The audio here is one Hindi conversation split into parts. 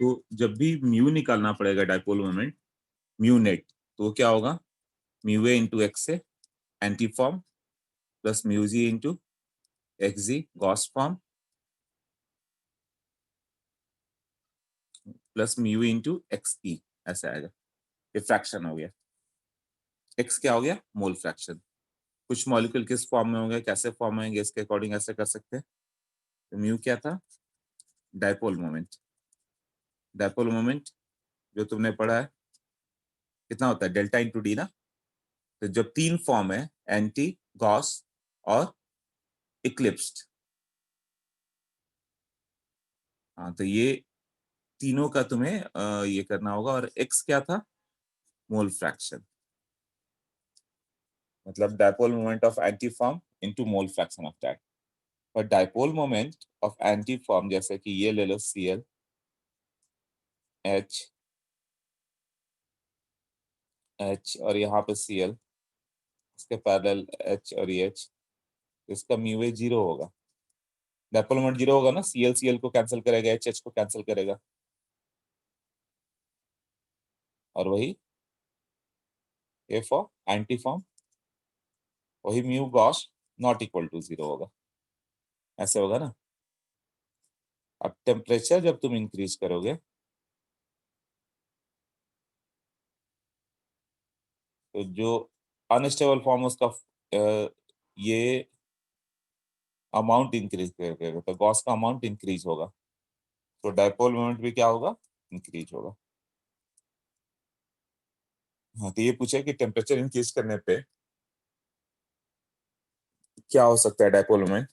तो जब भी म्यू निकालना पड़ेगा डायपोल मोमेंट, म्यू नेट, तो क्या होगा, mu A into X A anti form plus mu G into X G gauche form plus mu into X E, ऐसा आएगा। ये फ्रैक्शन हो गया। एक्स क्या हो गया, मोल फ्रैक्शन। कुछ मॉलिक्यूल किस फॉर्म में होंगे, कैसे फॉर्म होंगे, इसके अकॉर्डिंग ऐसे कर सकते हैं। तो म्यू क्या था, डायपोल मोमेंट। डायपोल मोमेंट जो तुमने पढ़ा है कितना होता है, डेल्टा इंटू डी ना। तो जब तीन फॉर्म है, एंटी, गॉस और इक्लिप्स्ड, हाँ तो ये तीनों का तुम्हें ये करना होगा। और एक्स क्या था, मोल फ्रैक्शन, मतलब dipole moment of anti form into mole fraction of that. पर dipole moment of anti form, जैसे कि ये ले लो Cl H H और यहाँ पे Cl, इसके पैरेलल H और ये H, इसका म्यू ए 0 होगा। डायपोल मोमेंट 0 होगा ना, Cl को कैंसिल करेगा, H को कैंसिल करेगा, और वही ए फॉर एंटी फॉर्म, वही mu goes not equal to 0 होगा, ऐसे होगा ना। अब टेम्परेचर जब तुम इंक्रीज करोगे तो जो अनस्टेबल फॉर्म उसका ये अमाउंट इंक्रीज करेगा, तो गॉस का अमाउंट इंक्रीज होगा, तो डायपोल मोमेंट भी क्या होगा, इंक्रीज होगा। हाँ, तो ये पूछे कि टेम्परेचर इंक्रीज करने पे क्या हो सकता है डायपोल मोमेंट।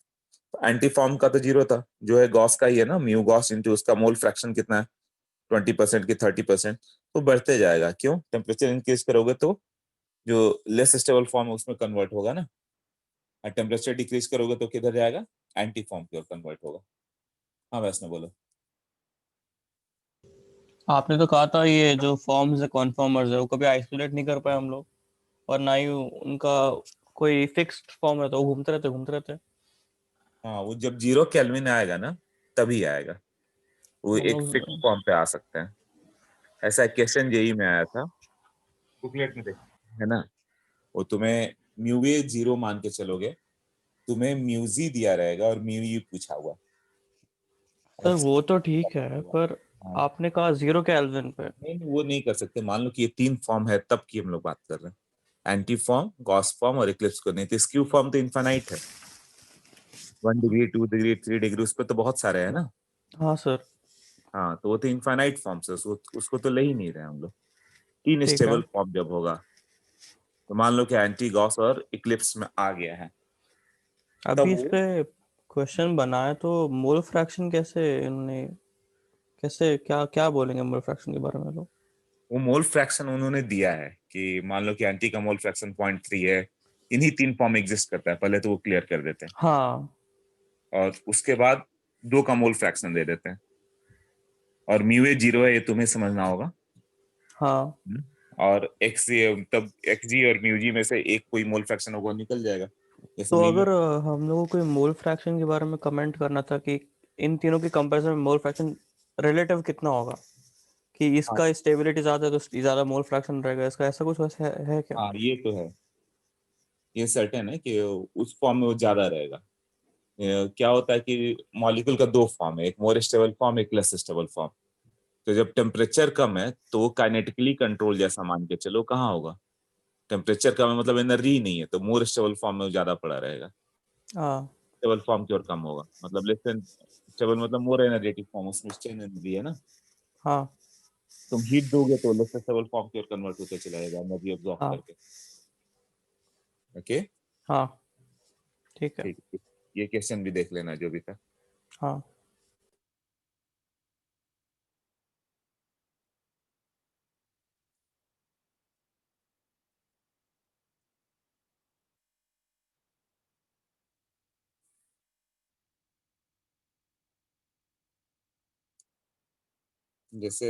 तो एंटी फॉर्म का तो 0 था, जो है गॉस का ही है ना, म्यू गॉस इंटू उसका मोल फ्रैक्शन कितना है, 20% की 30%, तो बढ़ते जाएगा। क्यों, टेम्परेचर इंक्रीज करोगे तो जो लेस स्टेबल फॉर्म है उसमें कन्वर्ट होगा ना, और टेम्परेचर डिक्रीज करोगे तो किधर जाएगा, एंटी फॉर्म की ओर कन्वर्ट होगा। हाँ वैष्णव बोलो। आपने तो कहा था ये जो फॉर्म्स है कॉन्फॉर्मर्स है वो कभी आइसोलेट नहीं कर पाए हम लोग, और ना ही उनका कोई फिक्स्ड फॉर्म रहता, वो घूमते रहते घूमते रहते। हाँ, वो जब 0 केल्विन आएगा ना तभी आएगा, वो हम एक लोग। फिक्स फॉर्म पे आ सकते हैं। ऐसा क्वेश्चन जेई में आया था, बुकलेट में देखा है ना। वो तुम्हें म्यू ए 0 मान के चलोगे, तुम्हें म्यूजी दिया रहेगा और म्यू यू पूछा हुआ। सर एक्स वो तो ठीक है, पर हाँ, आपने कहा 0 केल्विन पे। नहीं वो नहीं कर सकते। मान लो कि ये तीन फॉर्म है, तब की हम लोग बात कर रहे हैं, एंटी फॉर्म, गॉस फॉर्म और इक्लिप्स को नहीं। तो स्क्यू फॉर्म तो इनफाइनाइट है, 1 डिग्री, 2 डिग्री, 3 डिग्री, उस पर तो बहुत सारे हैं ना। हाँ सर। हाँ, तो वो तो इनफाइनाइट फॉर्म से उसको तो ले ही नहीं रहे हम लोग। तीन ठीक है। स्टेबल फॉर्म जब होगा, तो मान लो कि एंटी, गॉस और इक्लिप्स में आ गया है, तब अभी इस वो पे क्वेश्चन बनाए तो मोल फ्रैक्शन कैसे इन्होंने, कैसे क्या क्या बोलेंगे मोल फ्रैक्शन के बारे में लोग। वो मोल फ्रैक्शन उन्होंने दिया है कि मान लो कि एंटी का मोल फ्रैक्शन 0.3 है, इन्हीं तीन फॉर्म एग्जिस्ट करता है, पहले तो वो क्लियर कर देते हैं, हाँ। और उसके बाद दो का मोल फ्रैक्शन दे देते हैं। और म्यू ए 0 है, ये तुम्हें समझना होगा। हाँ। और एक्स तब एक्स जी और म्यू जी में से एक कोई मोल फ्रैक्शन होगा, निकल जाएगा, जैसे तो म्यू। अगर हम लोगों को मोल फ्रैक्शन के बारे में कमेंट करना था कि इन तीनों के कंपैरिजन में मोल फ्रैक्शन रिलेटिव कितना होगा, कि हाँ इसका स्टेबिलिटी ज़्यादा है तो ज़्यादा मोल फ्रैक्शन रहेगा, इसका ऐसा कुछ वैसे है क्या। हाँ, ये तो है, ये सर्टेन है कि उस फॉर्म में वो ज्यादा रहेगा। क्या होता है कि मॉलिक्यूल का दो फॉर्म है, एक मोर स्टेबल फॉर्म, एक लेस स्टेबल फॉर्म। तो जब टेम्परेचर कम है तो वो काइनेटिकली कंट्रोल जैसा मान के चलो कहाँ होगा, टेम्परेचर कम है मतलब एनर्जी ही नहीं है, तो मोर स्टेबल फॉर्म में वो ज्यादा पड़ा रहेगा, हाँ। स्टेबल फॉर्म की ओर कम होगा। मतलब लेस स्टेबल मतलब मोर एनर्जेटिक फॉर्म, उसमें स्ट्रेन एनर्जी है ना। हाँ। तुम हीट दोगे तो लेस स्टेबल फॉर्म की ओर कन्वर्ट होते चला जाएगा, एनर्जी ऑब्जॉर्ब हाँ। करके। ओके, हाँ। ठीक है। ठीक है। ये क्वेश्चन भी देख लेना जो भी था। हाँ। जैसे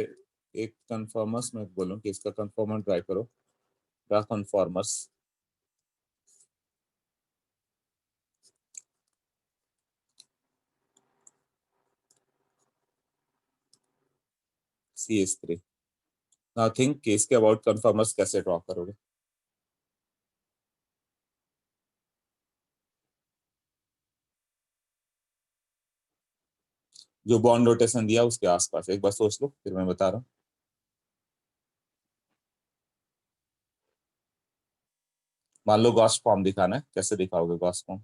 एक कन्फर्मर्स में बोलूं कि इसका कन्फर्मर ट्राई करो, क्या कन्फर्मर्स। CH3। नाउ थिंक कि इसके अबाउट कन्फर्मर्स कैसे ड्रॉ करोगे। जो बॉन्ड रोटेशन दिया उसके आसपास एक बार सोच लो, फिर मैं बता रहा हूँ। मान लो गॉस फॉर्म दिखाना है, कैसे दिखाओगे गॉस फॉर्म।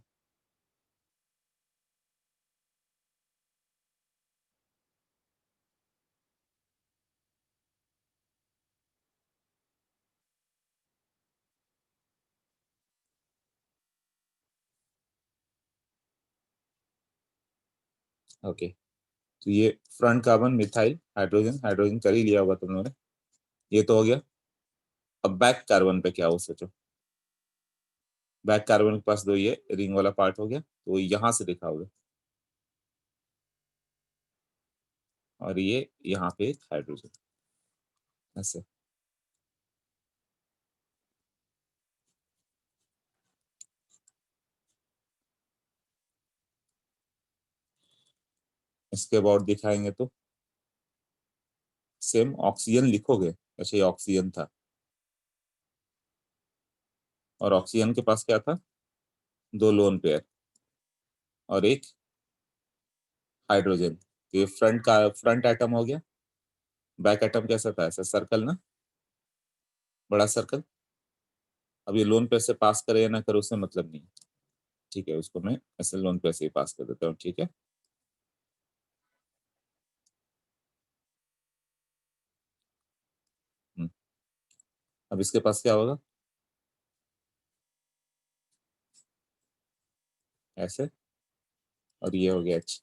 ओके, तो ये front carbon methyl hydrogen, hydrogen कर ही लिया होगा तुम लोगों ने, ये तो हो गया। अब बैक कार्बन पे क्या हो सोचो। बैक कार्बन के पास दो ये रिंग वाला पार्ट हो गया, तो यहां से दिखाओगे, और ये यहाँ पे एक हाइड्रोजन ऐसे। इसके अबाउट दिखाएंगे तो सेम ऑक्सीजन लिखोगे। अच्छा, ये ऑक्सीजन था, और ऑक्सीजन के पास क्या था, दो लोन पेयर और एक हाइड्रोजन। तो ये फ्रंट का फ्रंट एटम हो गया। बैक एटम कैसा था, ऐसा सर्कल ना, बड़ा सर्कल। अब ये लोन पेयर से पास करे या ना करे उससे मतलब नहीं, ठीक है, उसको मैं ऐसे लोन पेयर से ही पास कर देता हूँ, ठीक है। हम्म, अब इसके पास क्या होगा, ऐसे, और ये हो गया H।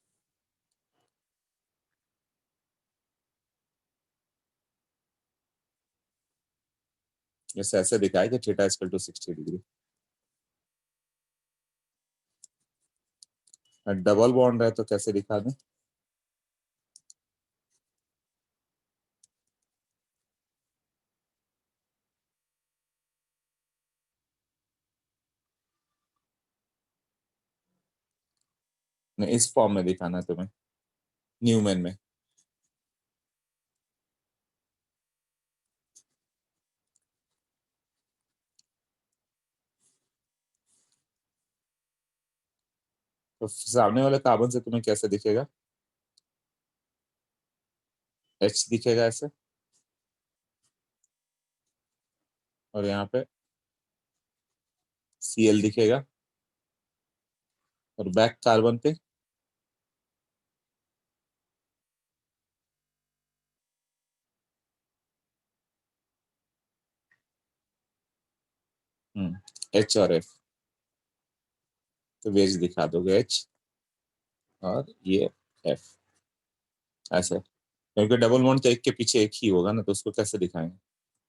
जैसे ऐसे दिखाया कि theta equal to 60 degree. Double bond है तो कैसे दिखा दें। नहीं, इस फॉर्म में दिखाना है तुम्हें, न्यूमैन में। तो सामने वाले कार्बन से तुम्हें कैसे दिखेगा, H दिखेगा ऐसे, और यहाँ पे Cl दिखेगा, और बैक कार्बन पे H और F। तो वेज दिखा दोगे H और ये F ऐसे, क्योंकि डबल बॉन्ड तो एक के पीछे एक ही होगा ना, तो उसको कैसे दिखाएंगे।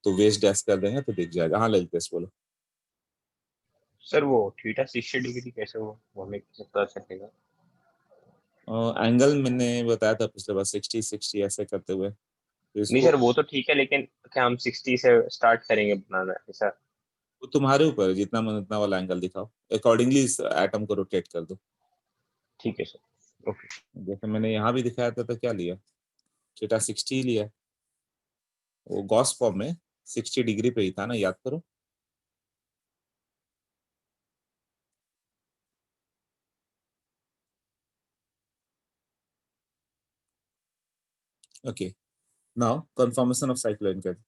तो वेज डैश कर देंगे तो दिख जाएगा। हाँ ललितेश बोलो। सर वो थीटा 60 डिग्री कैसे हुआ, वो हमें कैसे पता चलेगा। एंगल मैंने बताया था पिछले बार, 60 60 ऐसे करते हुए, तो नहीं इसको, सर वो तो ठीक है, लेकिन क्या हम 60 से स्टार्ट करेंगे बनाना ऐसा। वो तुम्हारे ऊपर है, जितना मन उतना वाला एंगल दिखाओ, अकॉर्डिंगली इस एटम को रोटेट कर दो। ठीक है सर, ओके। जैसे मैंने यहाँ भी दिखाया था, तो क्या लिया, थीटा 60 लिया। वो गॉस फॉर्म में 60 डिग्री पे ही था ना, याद करो। Okay, now confirmation of cyclohexane कर।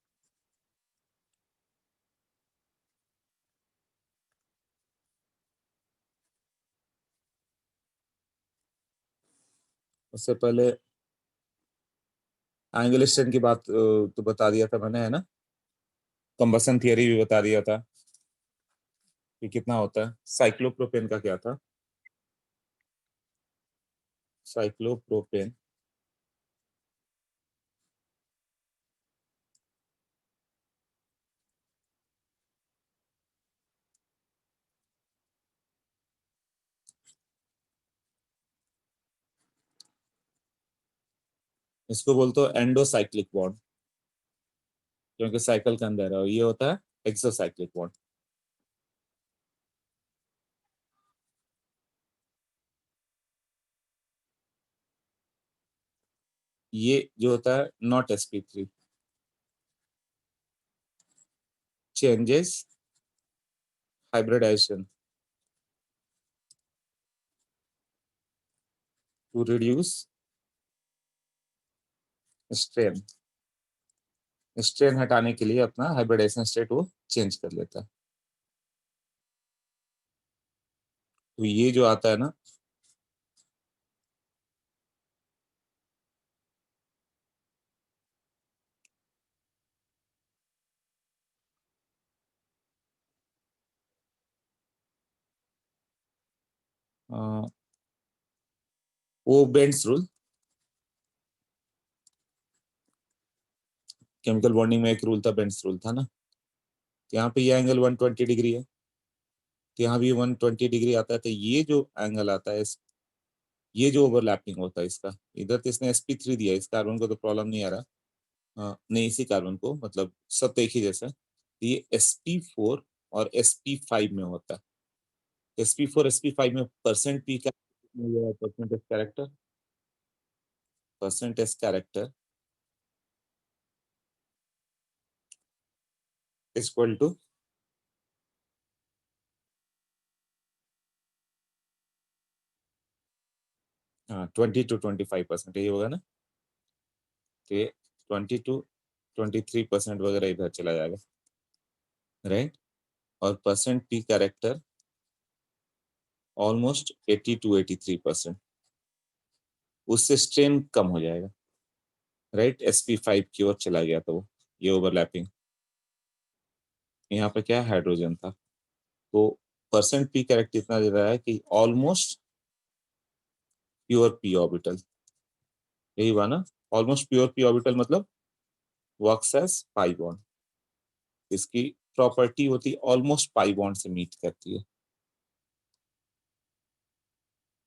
उससे पहले एंगल स्ट्रेन की बात तो बता दिया था मैंने, है ना। कंबसन थियरी भी बता दिया था कि कितना होता है। साइक्लोप्रोपेन का क्या था, साइक्लोप्रोपेन इसको बोलते हो एंडोसाइक्लिक बॉन्ड, क्योंकि साइकिल के अंदर है, और ये होता है एक्सोसाइक्लिक बॉन्ड। ये जो होता है not sp3 changes hybridization to reduce strain। Strain हटाने के लिए अपना हाइब्रिडाइजेशन स्टेट वो चेंज कर लेता है। तो ये जो आता है ना, वो बेंड्स रूल, केमिकल बॉन्डिंग में एक रूल था, बेंड्स रूल था ना। तो यहाँ पे ये एंगल 120 डिग्री है, तो यहाँ भी 120 डिग्री आता है। तो ये जो एंगल आता है, ये जो ओवरलैपिंग होता है इसका, इधर तो इसने sp3 दिया, इस कार्बन को तो प्रॉब्लम नहीं आ रहा। नहीं, इसी कार्बन को, मतलब सब तो एक ही जैसा है। तो ये sp4 और sp5 में होता है। sp4 sp5 में परसेंट पी का percentage character, percentage character equal to 20 to 25%, यही होगा ना। तो ये 20 to 23% वगैरह इधर चला जाएगा, राइट। और percent P character almost 80 to 83%, उससे स्ट्रेन कम हो जाएगा, राइट। sp5 की ओर चला गया तो ये ओवरलैपिंग, यहाँ पे क्या हाइड्रोजन था, तो परसेंट पी कैरेक्टर इतना दे रहा है कि ऑलमोस्ट प्योर पी ऑर्बिटल, यही हुआ ना। ऑलमोस्ट प्योर पी ऑर्बिटल मतलब वर्क्स एज पाई बॉन्ड, इसकी प्रॉपर्टी होती ऑलमोस्ट पाई बॉन्ड से मीट करती है।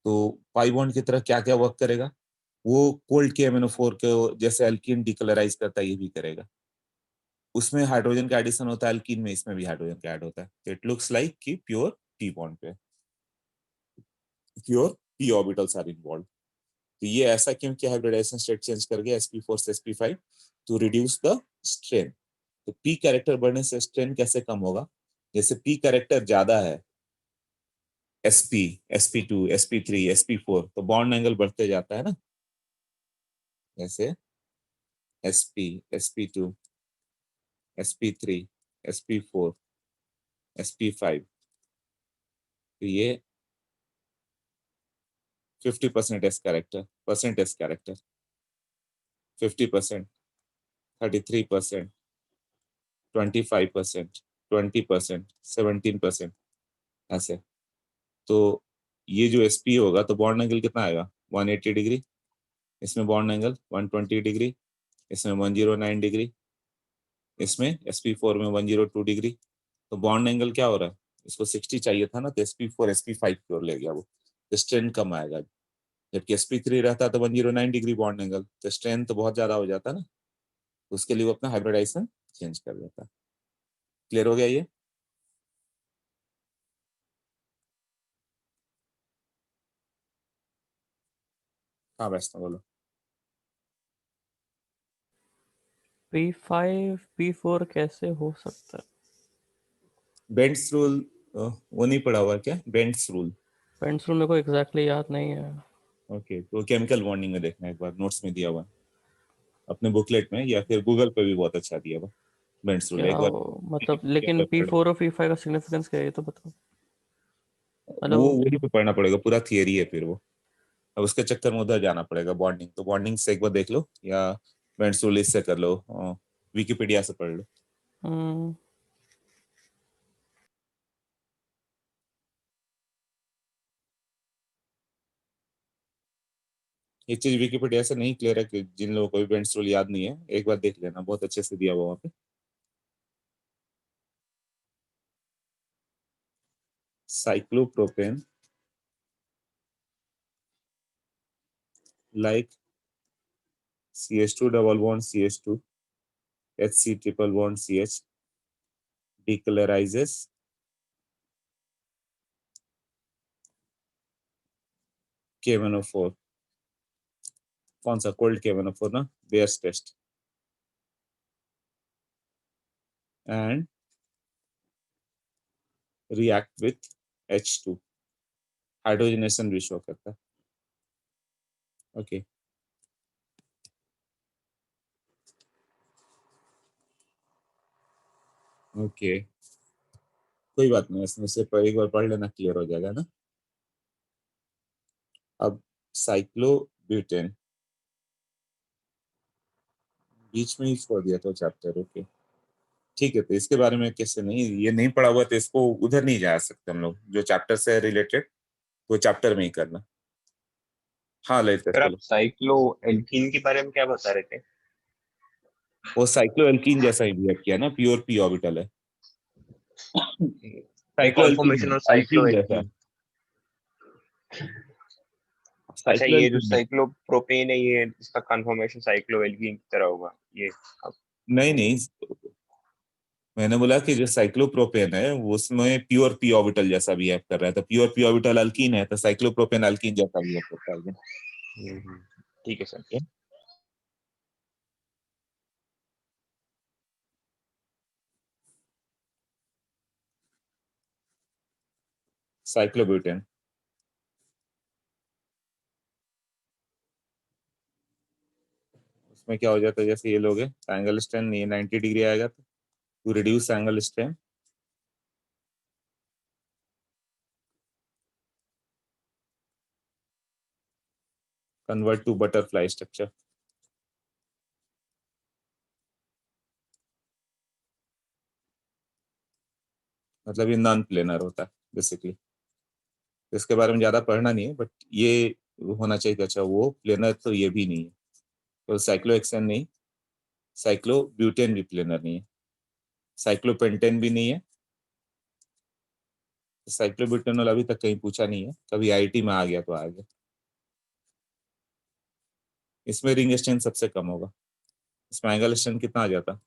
तो पाई बॉन्ड की तरह क्या क्या वर्क करेगा, वो कोल्ड के MnO4 के जैसे एल्कीन डिकलराइज करता है, ये भी करेगा। उसमें हाइड्रोजन का एडिशन होता है एल्कीन में, इसमें भी हाइड्रोजन का ऐड होता है। इट लुक्स लाइक कि प्योर पी बॉन्ड पे, pure P orbitals are involve. तो ये ऐसा क्यों कि हाइब्रिडाइजेशन स्टेट चेंज कर गया sp4 से sp5 to reduce the strain. तो पी कैरेक्टर बढ़ने से स्ट्रेन कैसे कम होगा, जैसे पी कैरेक्टर ज्यादा है, sp sp2 sp3 sp4, तो बॉन्ड एंगल बढ़ते जाता है ना, जैसे sp sp2 sp3 sp4 sp5। तो ये 50% S character, percent S character 50%, 33%, 25%, 20%, 17%, ऐसे। तो ये जो sp होगा तो बॉन्ड एंगल कितना आएगा, 180 डिग्री, इसमें बॉन्ड एंगल 120 डिग्री, इसमें 109 डिग्री, इसमें sp4 में 102 डिग्री। तो बॉन्ड एंगल क्या हो रहा है, इसको 60 चाहिए था ना, तो sp4 sp5 की ओर ले गया वो, तो स्ट्रेन कम आएगा। जबकि sp3 रहता तो 109 डिग्री बॉन्ड एंगल, तो स्ट्रेन तो बहुत ज्यादा हो जाता ना, उसके लिए वो अपना हाइब्रिडाइजेशन चेंज कर देता। क्लियर हो गया ये। हाँ वैष्णव बोलो। P5 P4 कैसे हो सकता है? बेंड्स रूल वो नहीं पढ़ा हुआ क्या, बेंड्स रूल? पेंस रूल मेरे को एग्जैक्टली याद नहीं है। ओके, तो केमिकल बॉन्डिंग में देखना एक बार, नोट्स में दिया हुआ है, अपने बुकलेट में, या फिर गूगल पे भी बहुत अच्छा दिया हुआ बेंड्स रूल, क्या एक बार मतलब, लेकिन P4 और P5 का सिग्निफिकेंस क्या है, ये तो बताओ। वो मतलब वही पे पढ़ना पड़ेगा, पूरा थियरी है फिर वो। अब उसके चक्कर में उधर जाना पड़ेगा, बॉन्डिंग तो बॉन्डिंग से एक बार देख लो, या बेंड्स रूल इससे कर लो, विकिपीडिया से पढ़ लो। हम्म, ये चीज विकिपीडिया से नहीं क्लियर है, कि जिन लोगों को भी बेंड्स रूल याद नहीं है, एक बार देख लेना, बहुत अच्छे से दिया हुआ वहाँ पे। Cyclopropane like CH2 double bond CH2 HC triple bond CH decolorizes KMnO4 कौन सा कोल्ड KMnO4 ना, Baeyer's test, and react with H2, hydrogenation भी शो करता है। ओके ओके कोई बात नहीं, इसमें से एक बार पढ़ लेना, क्लियर हो जाएगा ना। अब साइक्लोब्यूटेन बीच में ही छोड़ दिया तो चैप्टर। ओके ठीक है, तो इसके बारे में कैसे नहीं, ये नहीं पढ़ा हुआ तो इसको उधर नहीं जा सकते हम लोग, जो चैप्टर से रिलेटेड वो चैप्टर में ही करना। हाँ ललित सर आप चलो। साइक्लो एल्कीन के बारे में क्या बता रहे थे? वो साइक्लोएल्कीन जैसा ही बिहेव किया ना, प्योर पी ऑर्बिटल है। साइक्लोएल्कीन कॉन्फॉर्मेशन है, ऑफ साइक्लो अल्कीन जैसा है। एल्कीन। अच्छा, ये जो साइक्लोएल्कीन साइक्लोप्रोपेन है, ये इसका कन्फर्मेशन साइक्लो एल्कीन की तरह होगा ये? अब नहीं नहीं, मैंने बोला कि जो साइक्लोप्रोपेन है वो उसमें प्योर पी ऑर्बिटल जैसा बिहेव कर रहा है, तो प्योर पी ऑर्बिटल अल्कीन है, तो साइक्लोप्रोपेन अल्कीन जैसा बिहेव करता है। ठीक है सर। साइक्लोब्यूटेन उसमें क्या हो जाता है, जैसे ये लोग है एंगल स्ट्रेन ये 90 डिग्री आएगा, तो to reduce angle strain convert to butterfly structure. मतलब ये नॉन प्लेनर होता है बेसिकली, इसके बारे में ज्यादा पढ़ना नहीं है, बट ये होना चाहिए कि अच्छा वो प्लेनर तो ये भी नहीं है, तो साइक्लोहेक्सेन नहीं, साइक्लोब्यूटेन भी प्लेनर नहीं है, साइक्लोपेंटेन भी नहीं है, साइक्लोब्यूटेनॉल अभी तक कहीं पूछा नहीं है, कभी आईटी में आ गया तो आ गया। इसमें रिंग स्ट्रेन सबसे कम होगा, इसमें एंगल स्ट्रेन कितना आ जाता,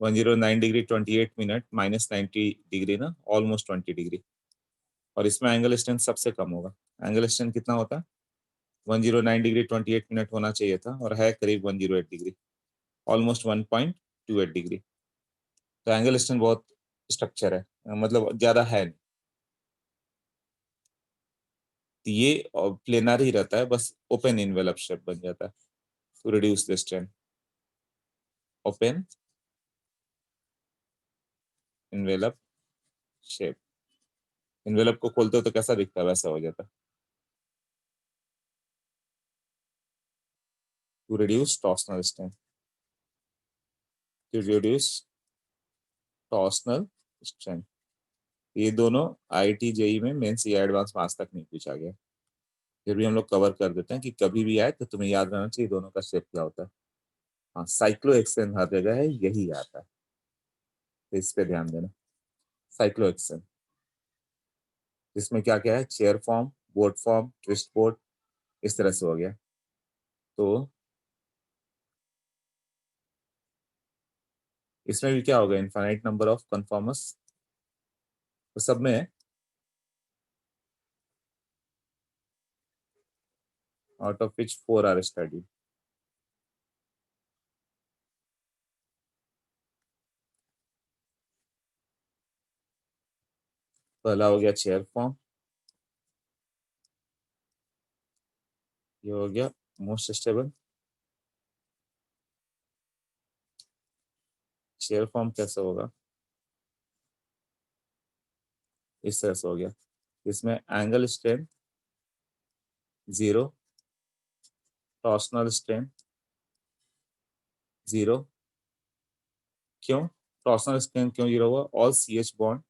109 डिग्री 28 मिनट माइनस 90 डिग्री ना, ऑलमोस्ट 20 डिग्री, और इसमें एंगल स्ट्रेन सबसे कम होगा। एंगल स्ट्रेन कितना होता है, 109 डिग्री 28 मिनट होना चाहिए था, और है करीब 108 डिग्री, ऑलमोस्ट 1.28 डिग्री। तो एंगल स्ट्रेन बहुत स्ट्रक्चर है, मतलब ज्यादा है नहीं, तो ये प्लेनर ही रहता है, बस ओपन इनवेलप शेप बन जाता है to reduce the strain, open envelope shape. Envelope को खोलते हो तो कैसा दिखता है, वैसा हो जाता है, to reduce torsional strain, to reduce torsional strain. ये दोनों आईटी जेई में मेंस या एडवांस में आज तक नहीं पूछा गया, फिर भी हम लोग कवर कर देते हैं कि कभी भी आए तो तुम्हें याद रहना चाहिए दोनों का शेप क्या होता है। हाँ साइक्लोहेक्सेन हर जगह है, यही आता है, तो इस पे ध्यान देना। साइक्लोहेक्सेन इसमें क्या क्या है, chair form, board form, twist board, इस तरह से हो गया। तो इसमें भी क्या होगा, इनफाइनाइट नंबर ऑफ कन्फॉर्मर्स, तो सब में है, out of which 4 are study. पहला हो गया चेयर फॉर्म, ये हो गया मोस्ट स्टेबल। चेयर फॉर्म कैसे होगा, इस तरह से हो गया, इसमें एंगल स्ट्रेन 0, टॉर्सनल स्ट्रेन 0। क्यों टॉर्सनल स्ट्रेन क्यों 0 हुआ, all CH bond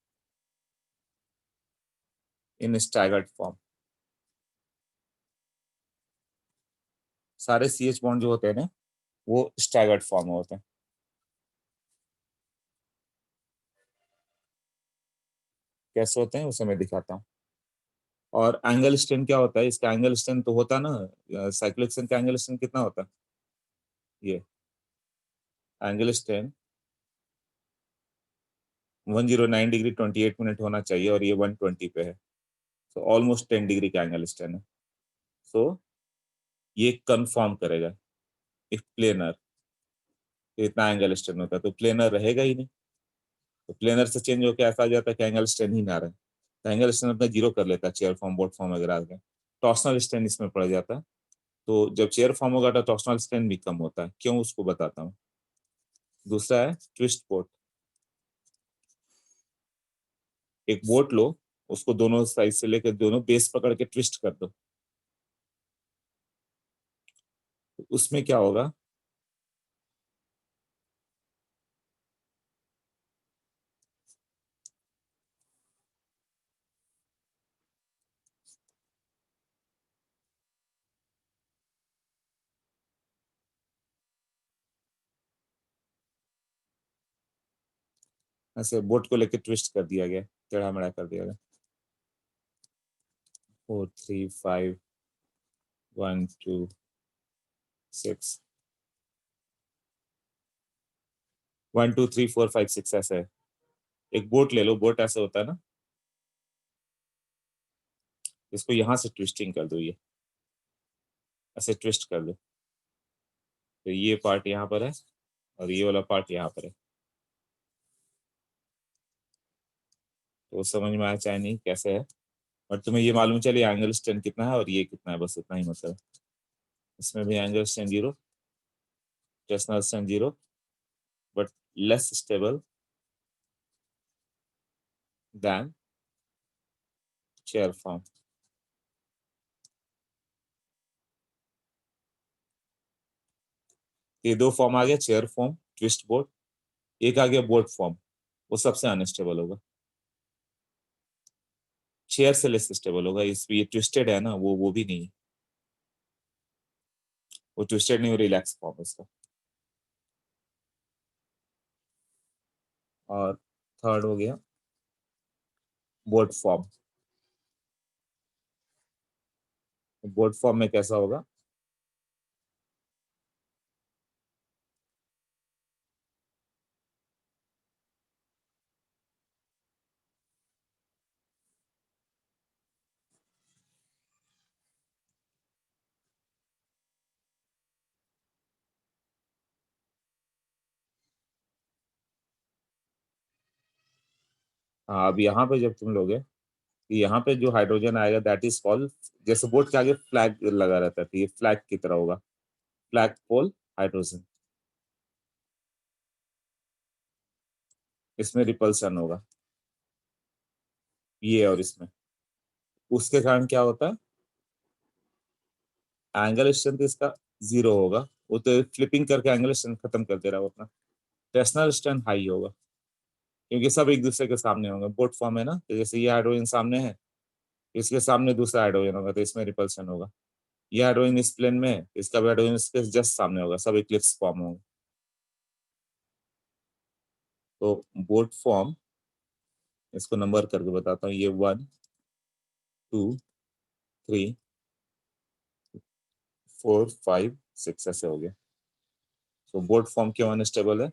in staggered form, सारे CH बॉन्ड जो होते हैं ना वो स्टैगर्ड फॉर्म में होते हैं। कैसे होते हैं उसे मैं दिखाता हूँ। और एंगल स्ट्रेन क्या होता है, इसका एंगल स्ट्रेन तो होता है ना, साइक्लोहेक्सेन का एंगल स्ट्रेन कितना होता है, ये एंगल स्ट्रेन 109 डिग्री 28 मिनट होना चाहिए, और ये 120 पे है, तो ऑलमोस्ट 10 डिग्री का एंगल स्ट्रेन है। सो ये कन्फर्म करेगा। इफ प्लेनर, तो इतना एंगल स्ट्रेन होता है, तो प्लेनर रहेगा ही नहीं, तो प्लेनर से चेंज होकर ऐसा आ जाता है कि एंगल स्ट्रेन ही ना रहे, तो एंगल स्ट्रेन अपना जीरो कर लेता है चेयर फॉर्म बोट फॉर्म वगैरह आ गया, टॉर्सनल स्ट्रेन इसमें पड़ जाता है। तो जब चेयर फॉर्म होगा तो टॉर्सनल स्ट्रेन भी कम होता है, क्यों उसको बताता हूँ। दूसरा है ट्विस्ट बोट। एक बोट लो, उसको दोनों साइड से लेकर दोनों बेस पकड़ के ट्विस्ट कर दो, तो उसमें क्या होगा, ऐसे बोट को लेकर ट्विस्ट कर दिया गया, टेढ़ा मेढ़ा कर दिया गया। 4 3 5 1 2 6 1 2 3 4 5 6 ऐसे है। एक बोट ले लो, बोट ऐसे होता है ना, इसको यहां से ट्विस्टिंग कर दो, ये ऐसे ट्विस्ट कर दो, तो ये पार्ट यहाँ पर है और ये वाला पार्ट यहाँ पर है, तो समझ में आया चाहे नहीं कैसे है, और तुम्हें ये मालूम चले एंगल स्ट्रेन कितना है और ये कितना है, बस इतना ही मतलब है। इसमें भी angle strain zero, torsional strain zero, but less stable than chair form. ये दो फॉर्म आ गया, चेयर फॉर्म ट्विस्ट बोट, एक आ गया बोट फॉर्म, वो सबसे अनस्टेबल होगा, चेयर से लेस स्टेबल होगा। इस ये ट्विस्टेड है ना, वो भी नहीं है, वो ट्विस्टेड नहीं, वो रिलैक्स फॉर्म है इसका। और थर्ड हो गया बोट फॉर्म। बोट फॉर्म में कैसा होगा, हाँ अब यहाँ पे जब तुम लोगे, यहाँ पे जो हाइड्रोजन आएगा दैट इज कॉल्ड, जैसे बोट के आगे फ्लैग लगा रहता है, तो ये फ्लैग की तरह होगा, फ्लैग पोल हाइड्रोजन, इसमें रिपल्सन होगा ये और इसमें, उसके कारण क्या होता है, एंगल स्ट्रेंथ इसका जीरो होगा, वो तो फ्लिपिंग करके एंगल स्ट्रेंथ खत्म कर दे रहा है वो अपना, टेंसनल स्ट्रेंथ हाई होगा, क्योंकि सब एक दूसरे के सामने होंगे, बोट फॉर्म है ना, तो जैसे ये हाइड्रोजन सामने है, इसके सामने दूसरा हाइड्रोजन होगा, तो इसमें रिपल्सन होगा। ये हाइड्रोजन इस प्लेन में है, इसका भी हाइड्रोजन इसके जस्ट सामने होगा, सब इक्लिप्स फॉर्म होंगे। तो बोट फॉर्म, इसको नंबर करके बताता हूँ, ये 1 2 3 4 5 6 ऐसे हो गया। तो बोट फॉर्म क्यों अनस्टेबल है,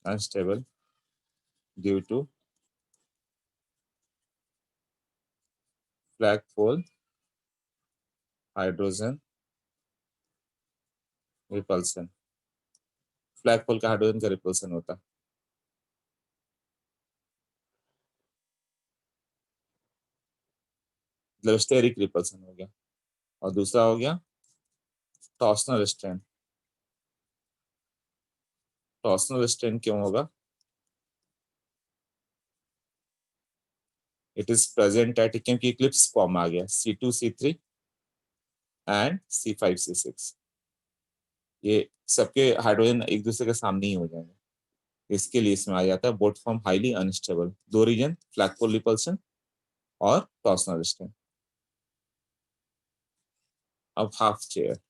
unstable due to flag pole hydrogen repulsion, flag pole का हाइड्रोजन का रिपल्सन होता है, मतलब स्टेरिक रिपल्सन हो गया। और दूसरा हो गया टॉर्सनल स्ट्रेन। टॉर्सनल स्ट्रेन क्यों होगा, इट इज प्रेजेंट एट, क्योंकि इक्लिप्स फॉर्म आ गया C2 C3 and C5 C6, ये सबके हाइड्रोजन एक दूसरे के सामने ही हो जाएंगे, इसके लिए इसमें आ जाता है बोट फॉर्म हाईली अनस्टेबल, दो रीजन, फ्लैगपोल रिपल्सन और टॉर्सनल स्ट्रेन। अब हाफ चेयर,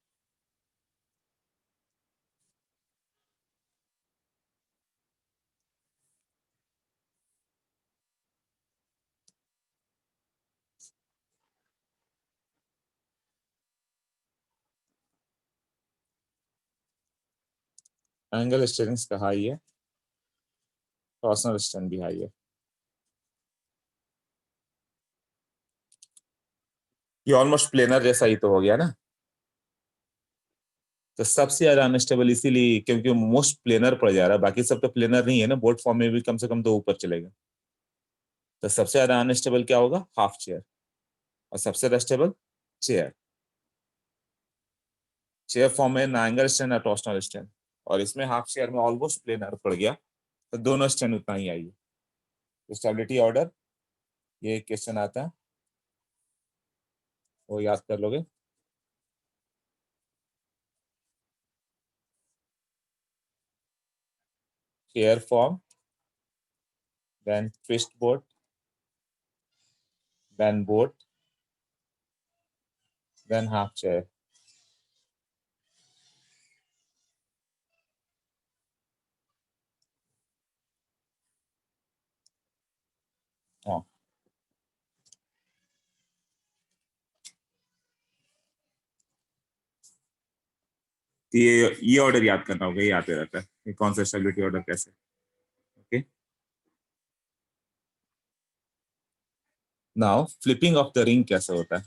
एंगल स्टेरिंग का हाई है, टॉर्सनल स्ट्रेंथ भी हाई है। ये ऑलमोस्ट प्लेनर जैसा ही तो हो गया ना। तो सबसे ज्यादा अनस्टेबल इसीलिए क्योंकि मोस्ट प्लेनर पड़ जा रहा है, बाकी सब तो प्लेनर नहीं है ना, बोट फॉर्म में भी कम से कम तो ऊपर चलेगा। तो सबसे ज्यादा अनस्टेबल क्या होगा? Half chair. और सबसे ज्यादा स्टेबल चेयर। चेयर फॉर्म में ना एंगल स्टैंड ना टॉर्सनल स्टैंड, और इसमें हाफ चेयर में ऑलमोस्ट प्लेनर पड़ गया, तो दोनों स्टैंड उतना ही आई है। स्टेबिलिटी ऑर्डर, ये क्वेश्चन आता है, वो याद कर लोगे। Chair form, then twist boat, then boat, then half chair. हाँ, तो ये ऑर्डर याद करना होगा, ये आते रहता है कि कौन सा स्टेबिलिटी ऑर्डर कैसे। Okay, now flipping of the ring कैसे होता है?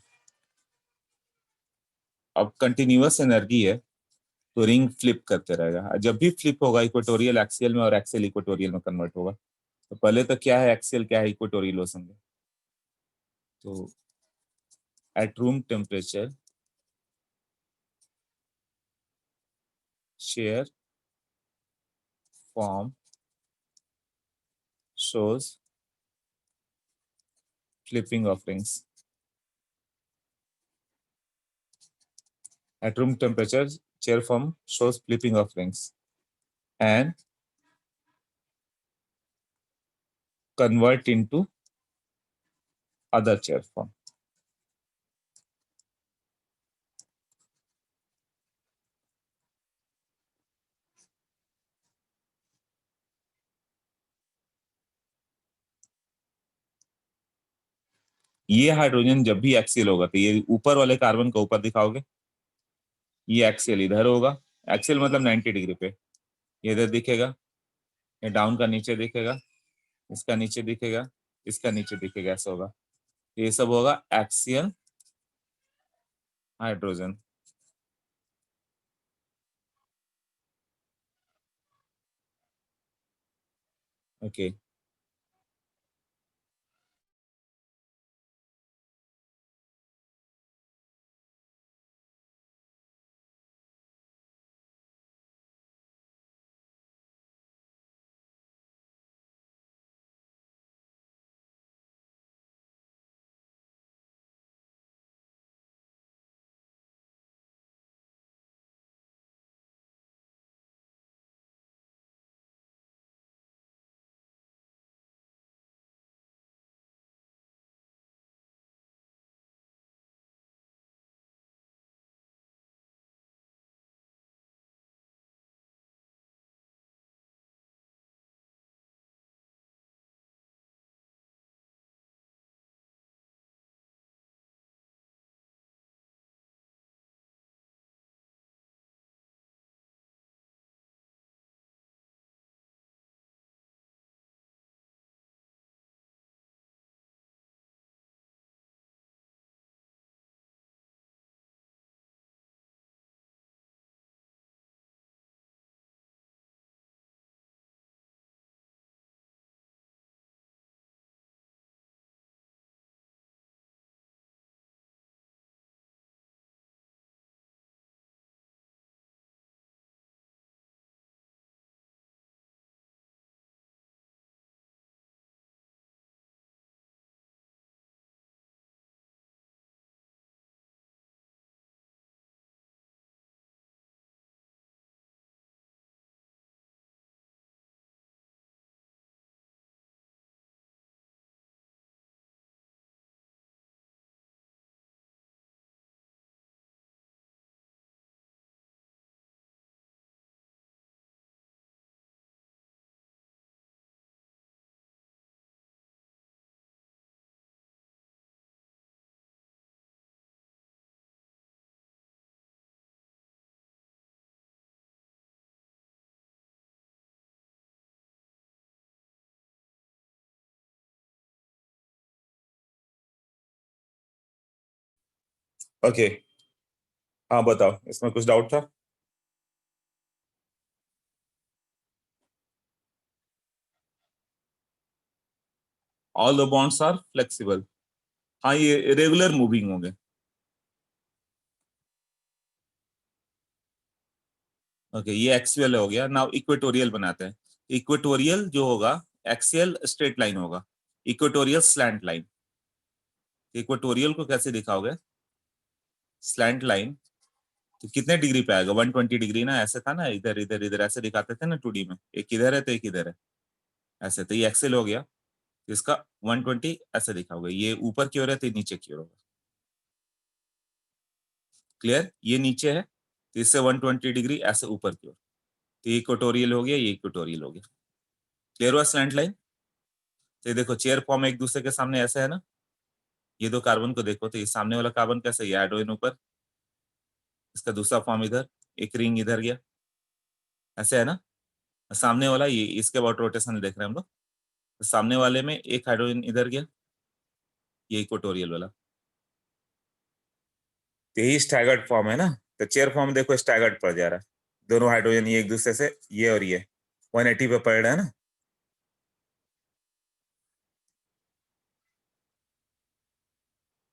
अब कंटिन्यूअस एनर्जी है तो रिंग फ्लिप करते रहेगा। जब भी फ्लिप होगा इक्वेटोरियल एक्सियल में और एक्सियल इक्वेटोरियल में कन्वर्ट होगा। तो पहले तो क्या है एक्सियल, क्या है इक्वेटोरियल, वो समझे। तो at room temperature shear form shows flipping of rings. At room temperature, shear form shows flipping of rings and convert into other shear form. ये हाइड्रोजन जब भी एक्सियल होगा तो ये ऊपर वाले कार्बन को ऊपर दिखाओगे, ये एक्सियल इधर होगा। एक्सियल मतलब 90 डिग्री पे, ये इधर दिखेगा, ये डाउन का नीचे दिखेगा, इसका नीचे दिखेगा, इसका नीचे दिखेगा, ऐसा होगा। ये सब होगा एक्सियल हाइड्रोजन। ओके। ओके, हाँ बताओ, इसमें कुछ डाउट था? All the bonds are flexible, हाँ ये रेगुलर मूविंग होंगे। ओके, ये एक्सियल हो गया। नाउ इक्वेटोरियल बनाते हैं। इक्वेटोरियल जो होगा, एक्सियल स्ट्रेट लाइन होगा, इक्वेटोरियल स्लैंट लाइन। इक्वेटोरियल को कैसे दिखाओगे? स्लैंट लाइन तो कितने डिग्री पे आएगा? 120 डिग्री ना, ऐसे था ना, इधर इधर इधर ऐसे दिखाते थे ना 2D में, एक इधर है तो एक इधर है, ऐसे। तो ये एक्सेल हो गया, तो इसका 120 ऐसे दिखाओगे। ये ऊपर की ओर है तो ये नीचे की ओर होगा। क्लियर? ये नीचे है तो इससे 120 डिग्री ऐसे ऊपर की ओर, तो ये इक्वेटोरियल हो गया, ये इक्वेटोरियल हो गया। क्लियर हुआ स्लैंट लाइन? तो ये देखो चेयर फॉर्म एक दूसरे के सामने ऐसे है ना, ये दो कार्बन को देखो, तो ये सामने वाला कार्बन कैसे, ये हाइड्रोजन ऊपर, इसका दूसरा फॉर्म इधर, एक रिंग इधर गया, ऐसे है ना। सामने वाला ये इसके अबाउट रोटेशन देख रहे हैं हम लोग, तो सामने वाले में एक हाइड्रोजन इधर गया, ये इक्वेटोरियल वाला। तो यही स्टैगर्ड फॉर्म है ना। तो चेयर फॉर्म देखो स्टैगर्ड पड़ जा रहा है, दोनों हाइड्रोजन ये एक दूसरे से, ये और ये 180 पे पड़ रहा है ना।